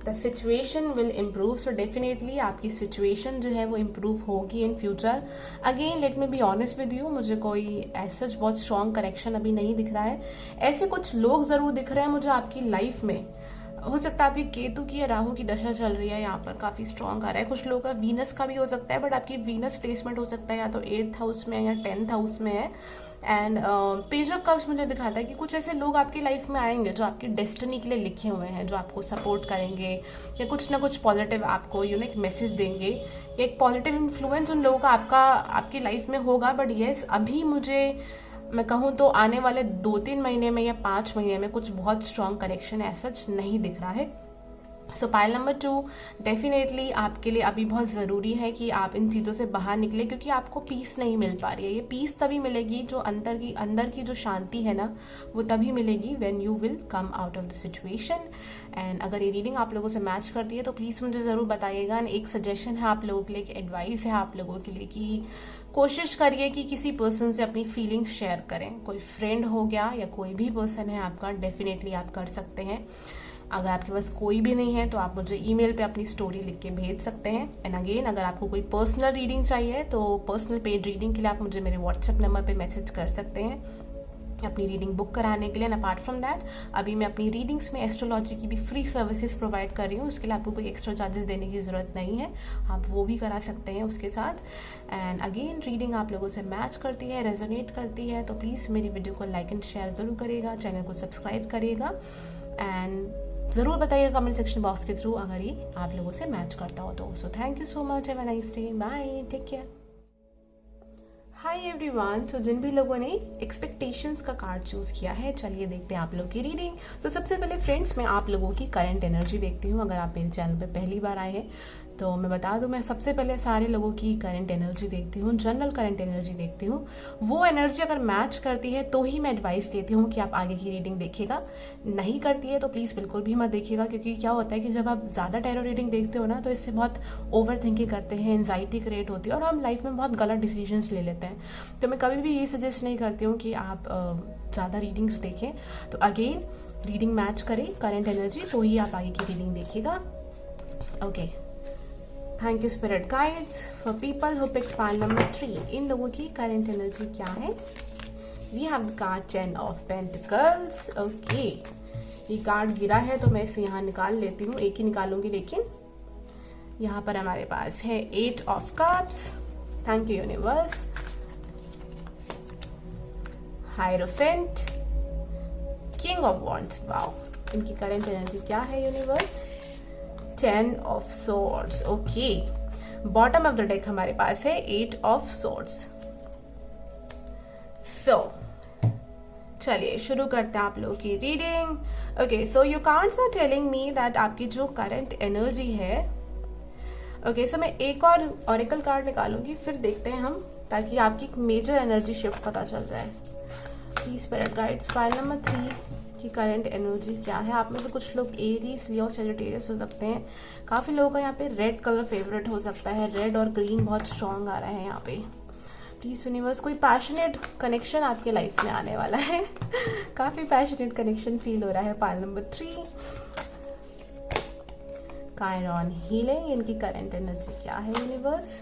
the situation will improve. So definitely आपकी सिचुएशन जो है वो इम्प्रूव होगी in future. Again let me be honest with you, मुझे कोई ऐसा बहुत स्ट्रॉन्ग कनेक्शन अभी नहीं दिख रहा है। ऐसे कुछ लोग ज़रूर दिख रहे हैं मुझे आपकी लाइफ में। हो सकता है आपकी केतु की या राहु की दशा चल रही है, यहाँ पर काफ़ी स्ट्रॉन्ग आ रहा है। कुछ लोगों का वीनस का भी हो सकता है, बट आपकी वीनस प्लेसमेंट हो सकता है या तो 8th हाउस में है या 10th हाउस में है। एंड पेज ऑफ कप्स मुझे दिखाता है कि कुछ ऐसे लोग आपकी लाइफ में आएंगे जो आपकी डेस्टिनी के लिए लिखे हुए हैं, जो आपको सपोर्ट करेंगे या कुछ ना कुछ पॉजिटिव आपको एक मैसेज देंगे, या एक पॉजिटिव इन्फ्लुएंस उन लोगों का आपकी लाइफ में होगा। बट येस, अभी मैं कहूँ तो आने वाले 2-3 महीने में या 5 महीने में कुछ बहुत स्ट्रॉन्ग कनेक्शन ऐसा नहीं दिख रहा है। सो पाइल नंबर 2, डेफिनेटली आपके लिए अभी बहुत ज़रूरी है कि आप इन चीज़ों से बाहर निकले, क्योंकि आपको पीस नहीं मिल पा रही है। ये पीस तभी मिलेगी, जो अंदर की जो शांति है ना, वो तभी मिलेगी when you will come out of the situation. And अगर ये रीडिंग आप लोगों से मैच करती है तो प्लीज़ मुझे ज़रूर बताइएगा। एंड एक सजेशन है आप लोगों के लिए, एक एडवाइस है आप लोगों के लिए कि कोशिश करिए कि किसी पर्सन से अपनी फीलिंग्स शेयर करें। कोई फ्रेंड हो गया या कोई भी पर्सन है आपका, डेफिनेटली आप कर सकते हैं। अगर आपके पास कोई भी नहीं है तो आप मुझे ईमेल पे अपनी स्टोरी लिख के भेज सकते हैं। एंड अगेन, अगर आपको कोई पर्सनल रीडिंग चाहिए तो पर्सनल पेड रीडिंग के लिए आप मुझे मेरे व्हाट्सएप नंबर पे मैसेज कर सकते हैं। अपनी रीडिंग बुक कराने के लिए। एंड अपार्ट फ्रॉम दैट अभी मैं अपनी रीडिंग्स में एस्ट्रोलॉजी की भी फ्री सर्विसेज प्रोवाइड कर रही हूँ। उसके लिए आपको कोई एक्स्ट्रा चार्जेस देने की ज़रूरत नहीं है, आप वो भी करा सकते हैं उसके साथ। एंड अगेन रीडिंग आप लोगों से मैच करती है, रेजोनेट करती है, तो प्लीज़ मेरी वीडियो को लाइक एंड शेयर ज़रूर करिएगा, चैनल को सब्सक्राइब करिएगा एंड ज़रूर बताइएगा कमेंट सेक्शन बॉक्स के थ्रू अगर ये आप लोगों से मैच करता हो तो। So thank you so much, have a nice day, bye, take care. Hi everyone, तो जिन भी लोगों ने एक्सपेक्टेशंस का कार्ड चूज़ किया है, चलिए देखते हैं आप लोग की रीडिंग। तो सबसे पहले फ्रेंड्स, मैं आप लोगों की करंट एनर्जी देखती हूँ। अगर आप मेरे चैनल पे पहली बार आए हैं तो मैं बता दूं, मैं सबसे पहले सारे लोगों की करंट एनर्जी देखती हूँ, जनरल करंट एनर्जी देखती हूँ। वो एनर्जी अगर मैच करती है तो ही मैं एडवाइस देती हूँ कि आप आगे की रीडिंग देखिएगा, नहीं करती है तो प्लीज़ बिल्कुल भी मत देखिएगा। क्योंकि क्या होता है कि जब आप ज़्यादा टैरो रीडिंग देखते हो ना, तो इससे बहुत ओवर थिंकिंग करते हैं, एंजाइटी क्रिएट होती है और हम लाइफ में बहुत गलत डिसीजंस ले लेते हैं। तो मैं कभी भी ये सजेस्ट नहीं करती हूँ कि आप ज़्यादा रीडिंग्स देखें। तो अगेन रीडिंग मैच करें करंट एनर्जी तो ही आप आगे की रीडिंग देखिएगा। Okay, thank you spirit guides for people who picked pile number 3। इन लोगों की करंट एनर्जी क्या है? We have the card 10 of pentacles. Okay, ये कार्ड गिरा है तो मैं इसे यहाँ निकाल लेती हूँ, एक ही निकालूंगी, लेकिन यहाँ पर हमारे पास है 8 of cups. Thank you universe. Hierophant, king of wands. Wow, इनकी करंट एनर्जी क्या है universe? 10 of swords. Okay, bottom of the deck हमारे पास है 8 ऑफ सॉर्ड्स। सो चलिए शुरू करते हैं आप लोगों की reading. Okay, so you cards are telling me that आपकी जो करंट एनर्जी है, ओके, सो मैं एक और ऑरेकल कार्ड निकालूंगी, फिर देखते हैं हम, ताकि आपकी मेजर एनर्जी शिफ्ट पता चल जाए। Please spirit guides, pile number 3 की करंट एनर्जी क्या है? आप में से कुछ लोग एरीज, लियो, सैजिटेरियस हो सकते हैं। काफी लोगों का यहाँ पे रेड कलर फेवरेट हो सकता है, रेड और ग्रीन बहुत स्ट्रांग आ रहा है यहाँ पे। प्लीज यूनिवर्स, कोई पैशनेट कनेक्शन आपके लाइफ में आने वाला है। काफी पैशनेट कनेक्शन फील हो रहा है। पाइल नंबर 3, कायरॉन हीलिंग, इनकी करंट एनर्जी क्या है universe?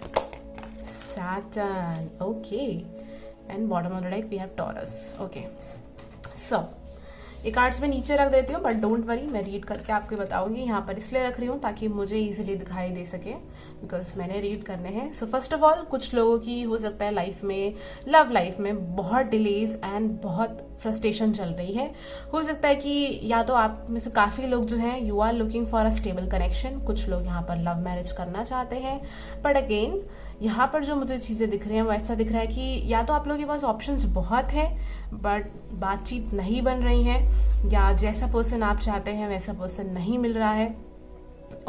Saturn. Okay, and bottom of the deck we have Taurus. Okay, so ये कार्ड्स मैं नीचे रख देती हूँ, बट डोंट वरी, मैं रीड करके आपको बताऊंगी। यहाँ पर इसलिए रख रही हूँ ताकि मुझे इजीली दिखाई दे सके, बिकॉज मैंने रीड करने हैं। सो फर्स्ट ऑफ ऑल, कुछ लोगों की हो सकता है लाइफ में, लव लाइफ में बहुत डिलेज एंड बहुत फ्रस्ट्रेशन चल रही है। हो सकता है कि या तो आप में से काफ़ी लोग जो हैं, you are looking for a stable connection. कुछ लोग यहाँ पर लव मैरिज करना चाहते हैं, बट अगेन यहाँ पर जो मुझे चीज़ें दिख रही हैं वो ऐसा दिख रहा है कि या तो आप लोगों के पास ऑप्शंस बहुत हैं बट बातचीत नहीं बन रही है, या जैसा पर्सन आप चाहते हैं वैसा पर्सन नहीं मिल रहा है।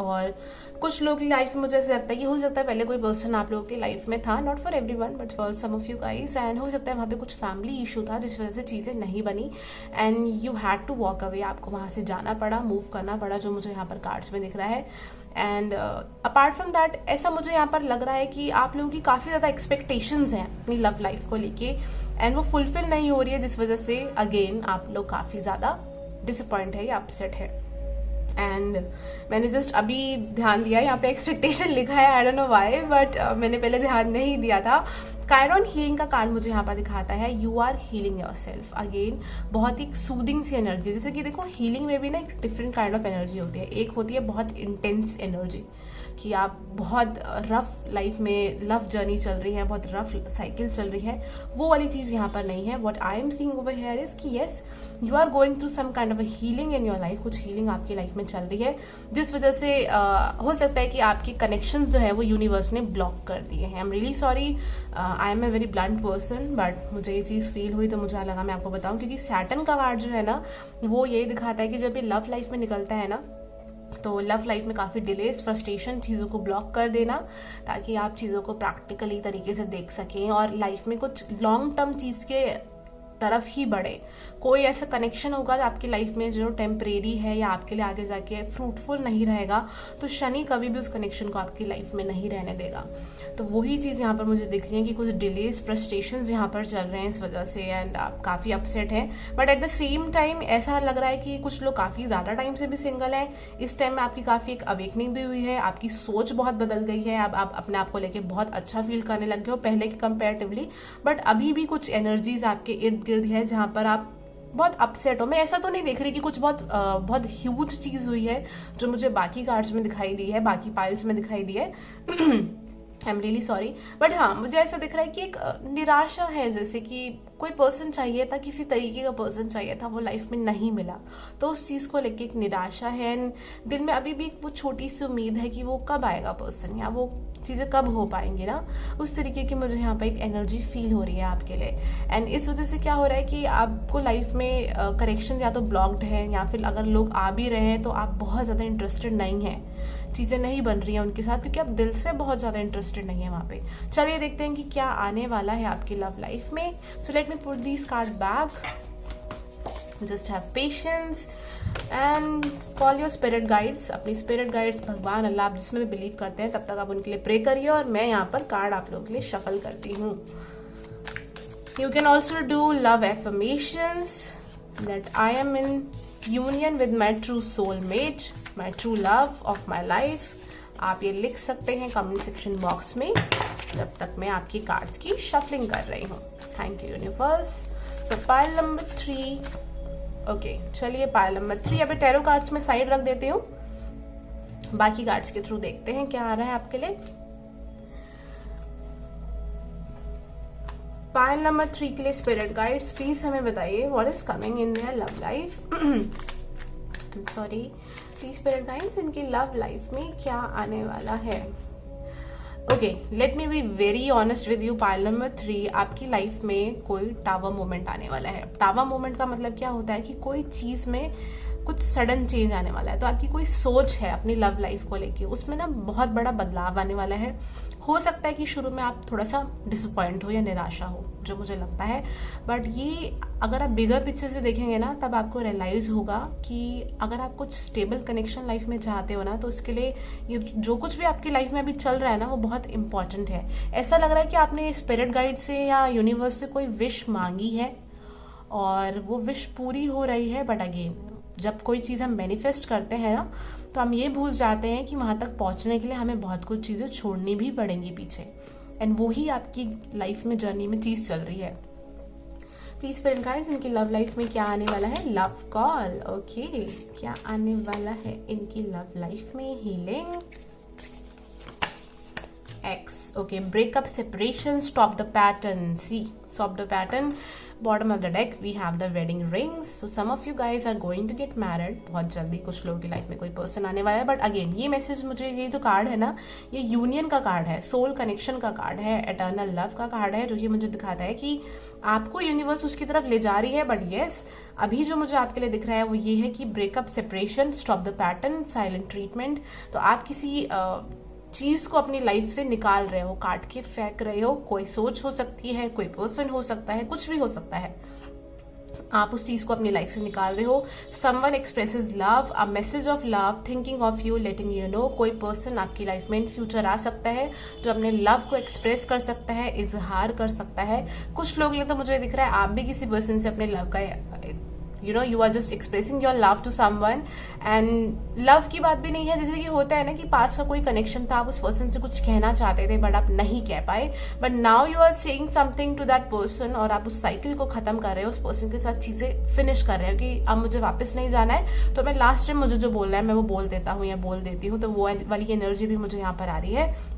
और कुछ लोगों की लाइफ में मुझे ऐसा लगता है कि हो सकता है पहले कोई पर्सन आप लोगों की लाइफ में था, not for everyone but for some of you guys, and हो सकता है वहाँ पे कुछ फैमिली इशू था जिस वजह से चीज़ें नहीं बनी and you had to walk away. आपको वहाँ से जाना पड़ा, मूव करना पड़ा, जो मुझे यहाँ पर कार्ड्स में दिख रहा है। एंड अपार्ट फ्रॉम दैट, ऐसा मुझे यहाँ पर लग रहा है कि आप लोगों की काफ़ी ज़्यादा एक्सपेक्टेशंस हैं अपनी लव लाइफ को लेके, एंड वो फुलफिल नहीं हो रही है, जिस वजह से अगेन आप लोग काफ़ी ज़्यादा डिसअपॉइंट है या अपसेट है। एंड मैंने जस्ट अभी ध्यान दिया, यहाँ पे एक्सपेक्टेशन लिखा है, I don't know why, but मैंने पहले ध्यान नहीं दिया था। कायरॉन हीलिंग का कार्ड मुझे यहाँ पर दिखाता है, you are healing yourself. Again बहुत ही सूदिंग सी एनर्जी, जैसे कि देखो हीलिंग में भी ना एक डिफरेंट काइंड ऑफ एनर्जी होती है। एक होती है बहुत इंटेंस एनर्जी, कि आप बहुत रफ लाइफ में लव जर्नी चल रही है, बहुत रफ साइकिल चल रही है, वो वाली चीज़ यहाँ पर नहीं है। What I am seeing over here is कि yes, you are going through some kind of a healing in your life. कुछ हीलिंग आपकी लाइफ में चल रही है, जिस वजह से हो सकता है कि आपकी कनेक्शन जो है वो यूनिवर्स ने ब्लॉक कर दिए हैं। I am really sorry, I am a very blunt person, but मुझे ये चीज़ फील हुई तो मुझे लगा मैं आपको बताऊँ, क्योंकि सैटर्न का कार्ड जो है ना, वो यही दिखाता है कि जब ये लव लाइफ में निकलता है ना, तो लव लाइफ में काफ़ी डिलेज, फ्रस्ट्रेशन, चीज़ों को ब्लॉक कर देना, ताकि आप चीज़ों को प्रैक्टिकली तरीके से देख सकें और लाइफ में कुछ लॉन्ग टर्म चीज़ के तरफ ही बढ़े। कोई ऐसा कनेक्शन होगा आपकी लाइफ में जो टेम्परेरी है या आपके लिए आगे जाके फ्रूटफुल नहीं रहेगा, तो शनि कभी भी उस कनेक्शन को आपकी लाइफ में नहीं रहने देगा। तो वही चीज़ यहाँ पर मुझे दिख रही है कि कुछ डिलेज, फ्रस्ट्रेशंस यहाँ पर चल रहे हैं इस वजह से, एंड आप काफ़ी अपसेट हैं। But at the same time ऐसा लग रहा है कि कुछ लोग काफ़ी ज़्यादा टाइम से भी सिंगल हैं। इस टाइम में आपकी काफ़ी एक अवेकनिंग भी हुई है, आपकी सोच बहुत बदल गई है, अब आप अपने आप को लेके बहुत अच्छा फील करने लग गए हो पहले के कंपेरेटिवली। बट अभी भी कुछ एनर्जीज आपके इर्द गिर्द है जहाँ पर आप बहुत अपसेट हो। मैं ऐसा तो नहीं देख रही कि कुछ बहुत ह्यूज चीज़ हुई है जो मुझे बाकी कार्ड्स में दिखाई दी है, बाकी पाइल्स में दिखाई दी है। आई एम रियली सॉरी, बट हाँ मुझे ऐसा दिख रहा है कि एक निराशा है, जैसे कि कोई पर्सन चाहिए था, किसी तरीके का पर्सन चाहिए था, वो लाइफ में नहीं मिला, तो उस चीज़ को लेके एक निराशा है। दिल में अभी भी वो छोटी सी उम्मीद है कि वो कब आएगा पर्सन, या वो चीज़ें कब हो पाएंगी ना, उस तरीके की मुझे यहाँ पे एक एनर्जी फील हो रही है आपके लिए। एंड इस वजह से क्या हो रहा है कि आपको लाइफ में करेक्शन या तो ब्लॉक्ड है, या फिर अगर लोग आ भी रहे हैं तो आप बहुत ज़्यादा इंटरेस्टेड नहीं हैं, चीज़ें नहीं बन रही हैं उनके साथ, क्योंकि आप दिल से बहुत ज़्यादा इंटरेस्टेड नहीं है वहाँ पे। चलिए देखते हैं कि क्या आने वाला है आपकी लव लाइफ में। सो let me put this card back, just have patience and call your spirit guides. अपनी स्पिरिट गाइड्स, भगवान, अल्लाह, आप जिसमें भी बिलीव करते हैं, तब तक आप उनके लिए प्रे करिए। और मैं यहाँ पर कार्ड आप लोगों के लिए शफल करती हूँ। You can also do love affirmations that I am in union with my true soulmate, my true love of my life. आप ये लिख सकते हैं कमेंट सेक्शन बॉक्स में जब तक मैं आपकी कार्ड्स की शफलिंग कर रही हूँ। Thank you universe. तो पाइल नंबर 3, ओके चलिए पाइल नंबर 3 अभी टैरो कार्ड्स में साइड रख देती हूँ, बाकी कार्ड्स के थ्रू देखते हैं क्या आ रहा है आपके लिए। पाइल नंबर 3 के लिए स्पिरिट गाइड्स प्लीज हमें बताइए what is coming in their love life. I am sorry, please spirit guides इनकी लव लाइफ में क्या आने वाला है। Okay, let me be very honest with you. Pile number 3, आपकी लाइफ में कोई टावर मोमेंट आने वाला है। टावर मोमेंट का मतलब क्या होता है कि कोई चीज में कुछ सडन चेंज आने वाला है। तो आपकी कोई सोच है अपनी लव लाइफ को लेके, उसमें ना बहुत बड़ा बदलाव आने वाला है। हो सकता है कि शुरू में आप थोड़ा सा डिसअपॉइंट हो या निराशा हो, जो मुझे लगता है, बट ये अगर आप बिगर पिक्चर से देखेंगे ना, तब आपको रियलाइज होगा कि अगर आप कुछ स्टेबल कनेक्शन लाइफ में चाहते हो ना, तो उसके लिए ये जो कुछ भी आपकी लाइफ में अभी चल रहा है ना, वो बहुत इंपॉर्टेंट है। ऐसा लग रहा है कि आपने स्पिरिट गाइड से या यूनिवर्स से कोई विश मांगी है और वो विश पूरी हो रही है, बट अगेन जब कोई चीज़ हम मैनिफेस्ट करते हैं ना, तो हम ये भूल जाते हैं कि वहाँ तक पहुँचने के लिए हमें बहुत कुछ चीज़ें छोड़नी भी पड़ेंगी पीछे। एंड वो ही आपकी लाइफ में जर्नी में चीज़ चल रही है। प्लीज फ्रेंड गाइड्स, इनकी लव लाइफ में क्या आने वाला है। लव कॉल, ओके, क्या आने वाला है इनकी लव लाइफ में। Healing, ex, okay, breakup, separation, stop the pattern. See, stop the pattern. Bottom of the deck we have the wedding rings. So some of you guys are going to get married. बहुत जल्दी कुछ लोगों की life में कोई person आने वाला है। बट अगेन ये मैसेज, मुझे ये जो कार्ड है ना, ये यूनियन का कार्ड है, सोल कनेक्शन का कार्ड है, एटर्नल लव का कार्ड है, जो ये मुझे दिखाता है कि आपको यूनिवर्स उसकी तरफ ले जा रही है। बट येस, अभी जो मुझे आपके लिए दिख रहा है वो ये है कि breakup, separation, stop the pattern, silent treatment. तो आप किसी चीज को अपनी लाइफ से निकाल रहे हो, काट के फेंक रहे हो। कोई सोच हो सकती है, कोई पर्सन हो सकता है, कुछ भी हो सकता है। आप उस चीज को अपनी लाइफ से निकाल रहे हो। Someone expresses love, a message of love, thinking of you, letting you know. कोई पर्सन आपकी लाइफ में इन फ्यूचर आ सकता है जो अपने लव को एक्सप्रेस कर सकता है, इजहार कर सकता है। कुछ लोग तो मुझे दिख रहा है आप भी किसी पर्सन से अपने लव का you are just expressing your love to someone, and love की बात भी नहीं है, जैसे कि होता है ना कि पास का कोई कनेक्शन था, आप उस पर्सन से कुछ कहना चाहते थे बट आप नहीं कह पाए, but now you are saying something to that person, और आप उस साइकिल को खत्म कर रहे हो, उस पर्सन के साथ चीजें फिनिश कर रहे हो कि अब मुझे वापस नहीं जाना है, तो मैं लास्ट टाइम मुझे जो बोलना है मैं वो बोल देता हूँ या बोल देती हूँ। तो वो वाली एनर्जी भी मुझे यहाँ पर आ रही है।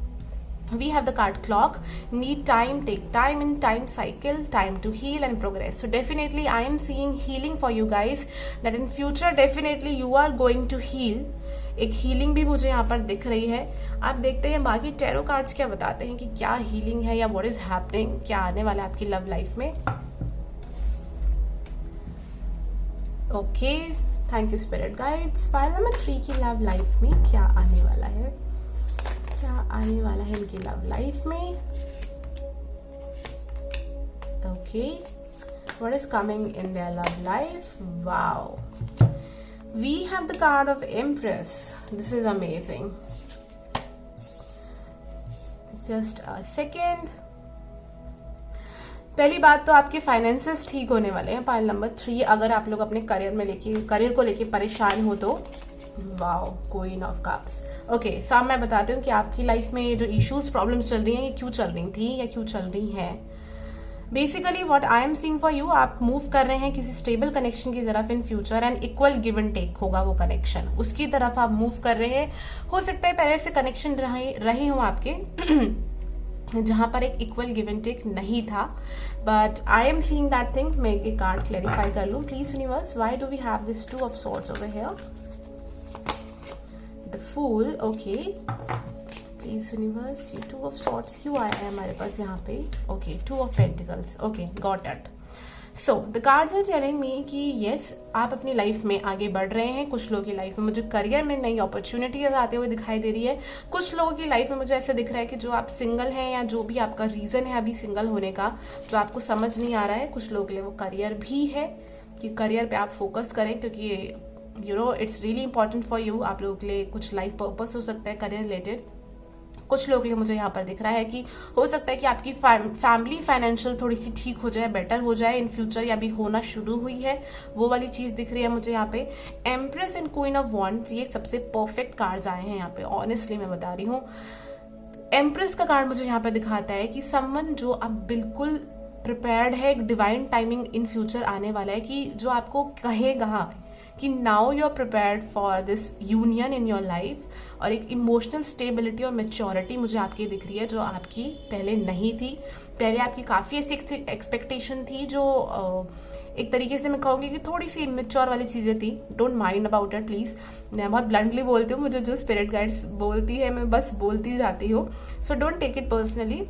We have the card clock, need time, take time in time cycle, time to heal and progress. So definitely I am seeing healing for you guys, that in future definitely you are going to heal. एक healing भी मुझे यहाँ पर दिख रही है। आप देखते हैं बाकी टैरो कार्ड्स क्या बताते हैं कि क्या healing है या what is happening, क्या आने वाला है आपकी लव लाइफ में। Okay, thank you spirit guides. Pile number 3 की लव लाइफ में क्या आने वाला है, क्या आने वाला है इनकी लव लाइफ में। Okay, what is coming in their love life. Wow, we have the card of empress. This is amazing. Just a second. पहली बात तो आपके फाइनेंसेस ठीक होने वाले हैं पाइल नंबर 3। अगर आप लोग अपने करियर को लेके परेशान हो तो wow, queen of cups. Okay, साहब मैं बताती हूँ कि आपकी लाइफ में ये जो इश्यूज, प्रॉब्लम्स चल रही हैं, ये क्यों चल रही थी या क्यों चल रही हैं। Basically what I am seeing for you, आप मूव कर रहे हैं किसी स्टेबल कनेक्शन की तरफ in future and equal give and take होगा वो कनेक्शन, उसकी तरफ आप मूव कर रहे हैं। हो सकता है पहले से कनेक्शन रहे हो आपके जहां पर एक इक्वल गिव एंड टेक नहीं था, but I am seeing that thing. मैं एक कार्ड क्लैरिफाई कर लूं please universe, why do we have this two of swords over here, the fool, okay please universe, ये टू ऑफ सॉर्ड्स क्यों आया है हमारे पास यहाँ पे, okay two of pentacles, okay got it. So the cards are telling me कि yes आप अपनी लाइफ में आगे बढ़ रहे हैं। कुछ लोगों की लाइफ में मुझे करियर में नई अपॉर्चुनिटीज आते हुए दिखाई दे रही है। कुछ लोगों की लाइफ में मुझे ऐसा दिख रहा है कि जो आप सिंगल हैं या जो भी आपका रीजन है अभी सिंगल होने का जो आपको समझ नहीं आ रहा है, कुछ लोगों के लिए वो करियर भी है कि करियर पे आप फोकस करें, क्योंकि you know it's really important for you. आप लोगों के लिए कुछ लाइफ पर्पस हो सकता है करियर रिलेटेड। कुछ लोगों के लिए मुझे यहाँ पर दिख रहा है कि हो सकता है कि आपकी फैमिली फाइनेंशियल थोड़ी सी ठीक हो जाए, बेटर हो जाए इन फ्यूचर, या अभी होना शुरू हुई है, वो वाली चीज दिख रही है मुझे यहाँ पे। Empress and queen of wands, ये सबसे परफेक्ट कार्ड्स आए हैं यहाँ पे, ऑनेस्टली मैं बता रही हूँ। एम्प्रेस का कार्ड मुझे यहाँ पे दिखाता है कि समवन जो अब बिल्कुल प्रिपेयर्ड है, एक डिवाइन टाइमिंग इन फ्यूचर आने वाला है कि जो आपको कहेगा कि now you are prepared for this union in your life, और एक इमोशनल स्टेबिलिटी और मेच्योरिटी मुझे आपकी दिख रही है जो आपकी पहले नहीं थी। पहले आपकी काफ़ी ऐसी एक्सपेक्टेशन थी जो एक तरीके से मैं कहूँगी कि थोड़ी सी इमेच्योर वाली चीज़ें थी। Don't mind about it please, मैं बहुत ब्लंटली बोलती हूँ, मुझे जो स्पिरिट गाइड्स बोलती है मैं बस बोलती जाती हूँ, so don't take it personally.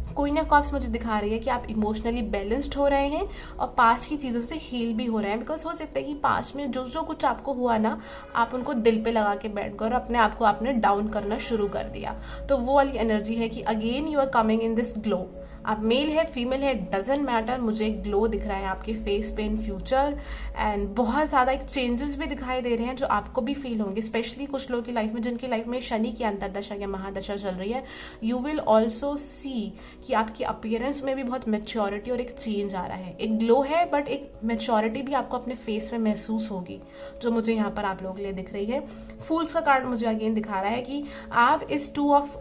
Queen of cups मुझे दिखा रही है कि आप इमोशनली बैलेंस्ड हो रहे हैं और पास्ट की चीज़ों से हील भी हो रहे हैं, बिकॉज हो सकता है कि पास्ट में जो जो कुछ आपको हुआ ना, आप उनको दिल पे लगा के बैठ गए और अपने आप को आपने डाउन करना शुरू कर दिया। तो वो वाली एनर्जी है कि again you are coming in this glow. आप मेल है फीमेल है डजेंट मैटर, मुझे एक ग्लो दिख रहा है आपके फेस पे इन फ्यूचर, एंड बहुत ज़्यादा एक चेंजेस भी दिखाई दे रहे हैं जो आपको भी फील होंगे, स्पेशली कुछ लोगों की लाइफ में जिनकी लाइफ में शनि की अंतरदशा या महादशा चल रही है। यू विल ऑल्सो सी कि आपकी अपीयरेंस में भी बहुत मेच्योरिटी और एक चेंज आ रहा है, एक ग्लो है बट एक मेच्योरिटी भी आपको अपने फेस में महसूस होगी, जो मुझे यहाँ पर आप लोगों के लिए दिख रही है। फूल्स का कार्ड मुझे अगेन दिखा रहा है कि आप इस टू ऑफ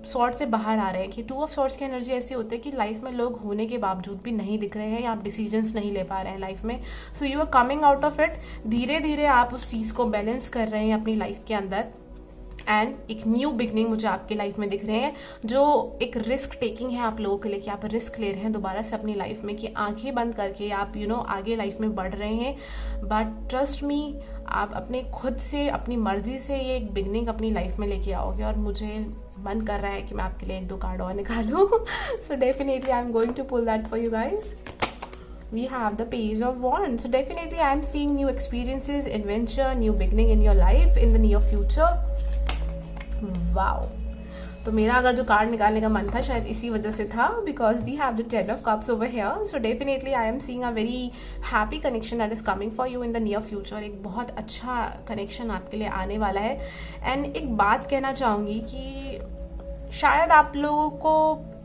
सॉर्ड से बाहर आ रहे हैं, कि टू ऑफ सॉर्ड्स की एनर्जी ऐसी होती है कि लाइफ में लोग होने के बावजूद भी नहीं दिख रहे हैं या आप डिसीजंस नहीं ले पा रहे हैं लाइफ में, so you are coming out of it. धीरे धीरे आप उस चीज़ को बैलेंस कर रहे हैं अपनी लाइफ के अंदर, एंड एक न्यू बिगनिंग मुझे आपकी लाइफ में दिख रहे हैं, जो एक रिस्क टेकिंग है आप लोगों के लिए, कि आप रिस्क ले रहे हैं दोबारा से अपनी लाइफ में, कि आंखें बंद करके आप आगे लाइफ में बढ़ रहे हैं। बट ट्रस्ट मी, आप अपने खुद से अपनी मर्जी से ये एक बिगनिंग अपनी लाइफ में लेके आओगे, और मुझे मन कर रहा है कि मैं आपके लिए 1-2 कार्ड और निकालूं। So definitely I am going to pull that for you guys. We have the page of wands, so definitely I am seeing new experiences, adventure, new beginning in your life in the near future. Wow. तो मेरा अगर जो card निकालने का मन था शायद इसी वजह से था, because we have the 10 of cups over here, so definitely I am seeing a very happy connection that is coming for you in the near future. एक बहुत अच्छा कनेक्शन आपके लिए आने वाला है। एंड एक बात कहना चाहूँगी कि शायद आप लोगों को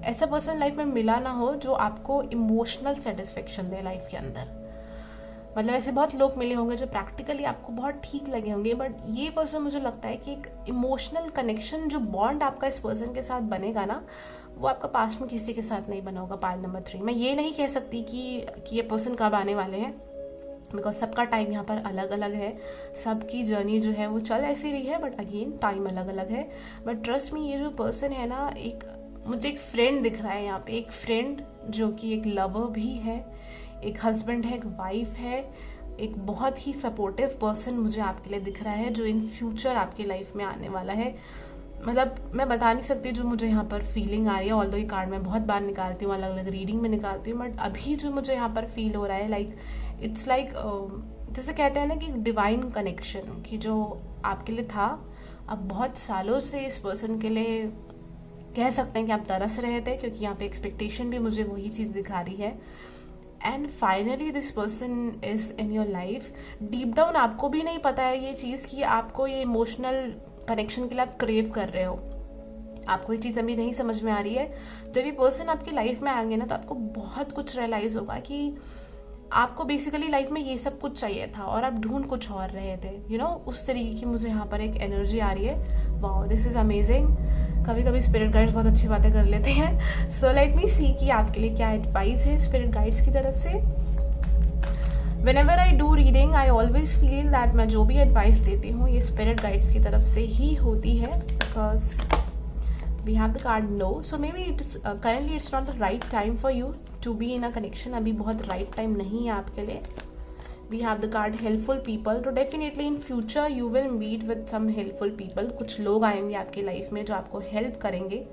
ऐसा पर्सन लाइफ में मिला ना हो जो आपको इमोशनल सेटिस्फेक्शन दे लाइफ के अंदर। मतलब ऐसे बहुत लोग मिले होंगे जो प्रैक्टिकली आपको बहुत ठीक लगे होंगे, बट ये पर्सन मुझे लगता है कि एक इमोशनल कनेक्शन, जो बॉन्ड आपका इस पर्सन के साथ बनेगा ना, वो आपका पास्ट में किसी के साथ नहीं बना होगा। पाइल नंबर 3 मैं ये नहीं कह सकती कि ये पर्सन कब आने वाले हैं, बिकॉज सबका टाइम यहाँ पर अलग अलग है, सबकी जर्नी जो है वो चल ऐसी रही है, बट अगेन टाइम अलग अलग है। बट ट्रस्ट मी, ये जो पर्सन है ना, मुझे एक फ्रेंड दिख रहा है यहाँ पे, एक फ्रेंड जो कि एक लवर भी है, एक हस्बैंड है, एक वाइफ है, एक बहुत ही सपोर्टिव पर्सन मुझे आपके लिए दिख रहा है जो इन फ्यूचर आपकी लाइफ में आने वाला है। मतलब मैं बता नहीं सकती जो मुझे यहाँ पर फीलिंग आ रही है, ऑल्दो ये कार्ड मैं बहुत बार निकालती हूँ, अलग अलग रीडिंग में निकालती हूँ, बट अभी जो मुझे यहाँ पर फील हो रहा है, लाइक इट्स लाइक जैसे कहते हैं ना कि डिवाइन कनेक्शन, कि जो आपके लिए था, अब बहुत सालों से इस पर्सन के लिए कह सकते हैं कि आप तरस रहे थे, क्योंकि यहाँ पे एक्सपेक्टेशन भी मुझे वही चीज़ दिखा रही है। And finally this person is in your life. Deep down आपको भी नहीं पता है ये चीज़ कि आपको ये इमोशनल कनेक्शन के लिए आप क्रेव कर रहे हो, आपको ये चीज़ अभी नहीं समझ में आ रही है। जब ये पर्सन आपकी लाइफ में आएंगे ना, तो आपको बहुत कुछ रियलाइज़ होगा कि आपको बेसिकली लाइफ में ये सब कुछ चाहिए था और आप ढूंढ कुछ और रहे थे, उस तरीके की मुझे यहाँ पर एक एनर्जी आ रही है। Wow, this is amazing. कभी कभी स्पिरिट गाइड्स बहुत अच्छी बातें कर लेते हैं। सो लेट मी सी कि आपके लिए क्या एडवाइस है स्पिरिट गाइड्स की तरफ से। Whenever I do reading, I always feel that मैं जो भी एडवाइस देती हूँ ये स्पिरिट गाइड्स की तरफ से ही होती है, because we have the card no, so maybe currently it's not the right time for you to be in a connection. अभी बहुत right time नहीं है आपके लिए। We have the card helpful people, तो definitely in future you will meet with some helpful people. कुछ लोग आएंगे आपकी लाइफ में जो आपको हेल्प करेंगे।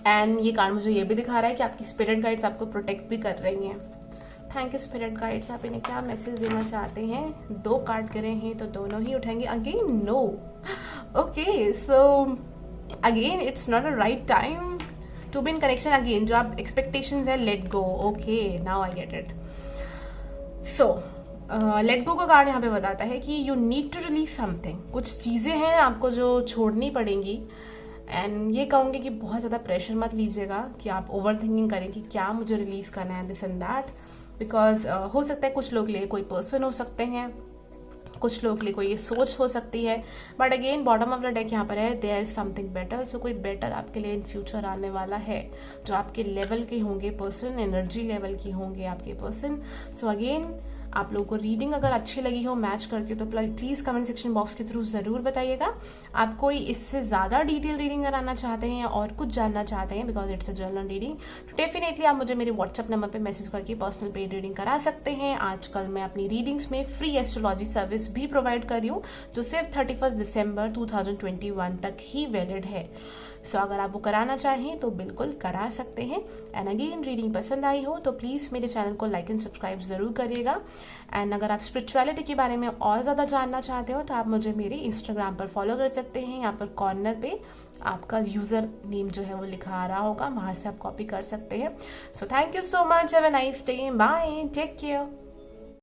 एंड ये कार्ड मुझे ये भी दिखा रहा है कि आपकी स्पिरिट गाइड्स आपको प्रोटेक्ट भी कर रही हैं। Thank you spirit guides. आप इन्हें क्या मैसेज देना चाहते हैं? 2 कार्ड गिरे हैं तो दोनों ही उठाएंगे। Again no. Okay, so again it's not a right time to be in connection. Again जो आप एक्सपेक्टेशंस है, let go. Okay, now I get it. So let go का कार्ड यहाँ पे बताता है कि you need to release something. कुछ चीज़ें हैं आपको जो छोड़नी पड़ेंगी। एंड ये कहूँगी कि बहुत ज़्यादा प्रेशर मत लीजिएगा कि आप ओवर थिंकिंग करें कि क्या मुझे रिलीज करना है, दिस एंड दैट। बिकॉज हो सकता है कुछ लोग के लिए कोई पर्सन हो सकते हैं, कुछ लोग के लिए कोई ये सोच हो सकती है, but again bottom of the deck यहाँ पर है देयर इज समथिंग बेटर। सो कोई बेटर आपके लिए इन फ्यूचर आने वाला है जो आपके लेवल के होंगे पर्सन, एनर्जी लेवल की होंगे आपके पर्सन। सो अगेन आप लोगों को रीडिंग अगर अच्छी लगी हो, मैच करती हो, तो प्लीज़ कमेंट सेक्शन बॉक्स के थ्रू ज़रूर बताइएगा। आप कोई इससे ज़्यादा डिटेल रीडिंग कराना चाहते हैं और कुछ जानना चाहते हैं, because it's a general reading, तो डेफिनेटली आप मुझे मेरे व्हाट्सअप नंबर पे मैसेज करके पर्सनल पेड रीडिंग करा सकते हैं। आजकल मैं अपनी रीडिंग्स में फ्री एस्ट्रोलॉजी सर्विस भी प्रोवाइड कर रही हूँ जो सिर्फ 31 दिसंबर 2021 तक ही वैलिड है। सो अगर आप वो कराना चाहें तो बिल्कुल करा सकते हैं। एंड अगेन रीडिंग पसंद आई हो तो प्लीज़ मेरे चैनल को लाइक एंड सब्सक्राइब ज़रूर करिएगा। एंड अगर आप स्पिरिचुअलिटी के बारे में और ज़्यादा जानना चाहते हो तो आप मुझे मेरे इंस्टाग्राम पर फॉलो कर सकते हैं। यहाँ पर कॉर्नर पे आपका यूज़र नेम जो है वो लिखा आ रहा होगा, वहाँ से आप कॉपी कर सकते हैं। So thank you so much, have a nice day, bye, take care.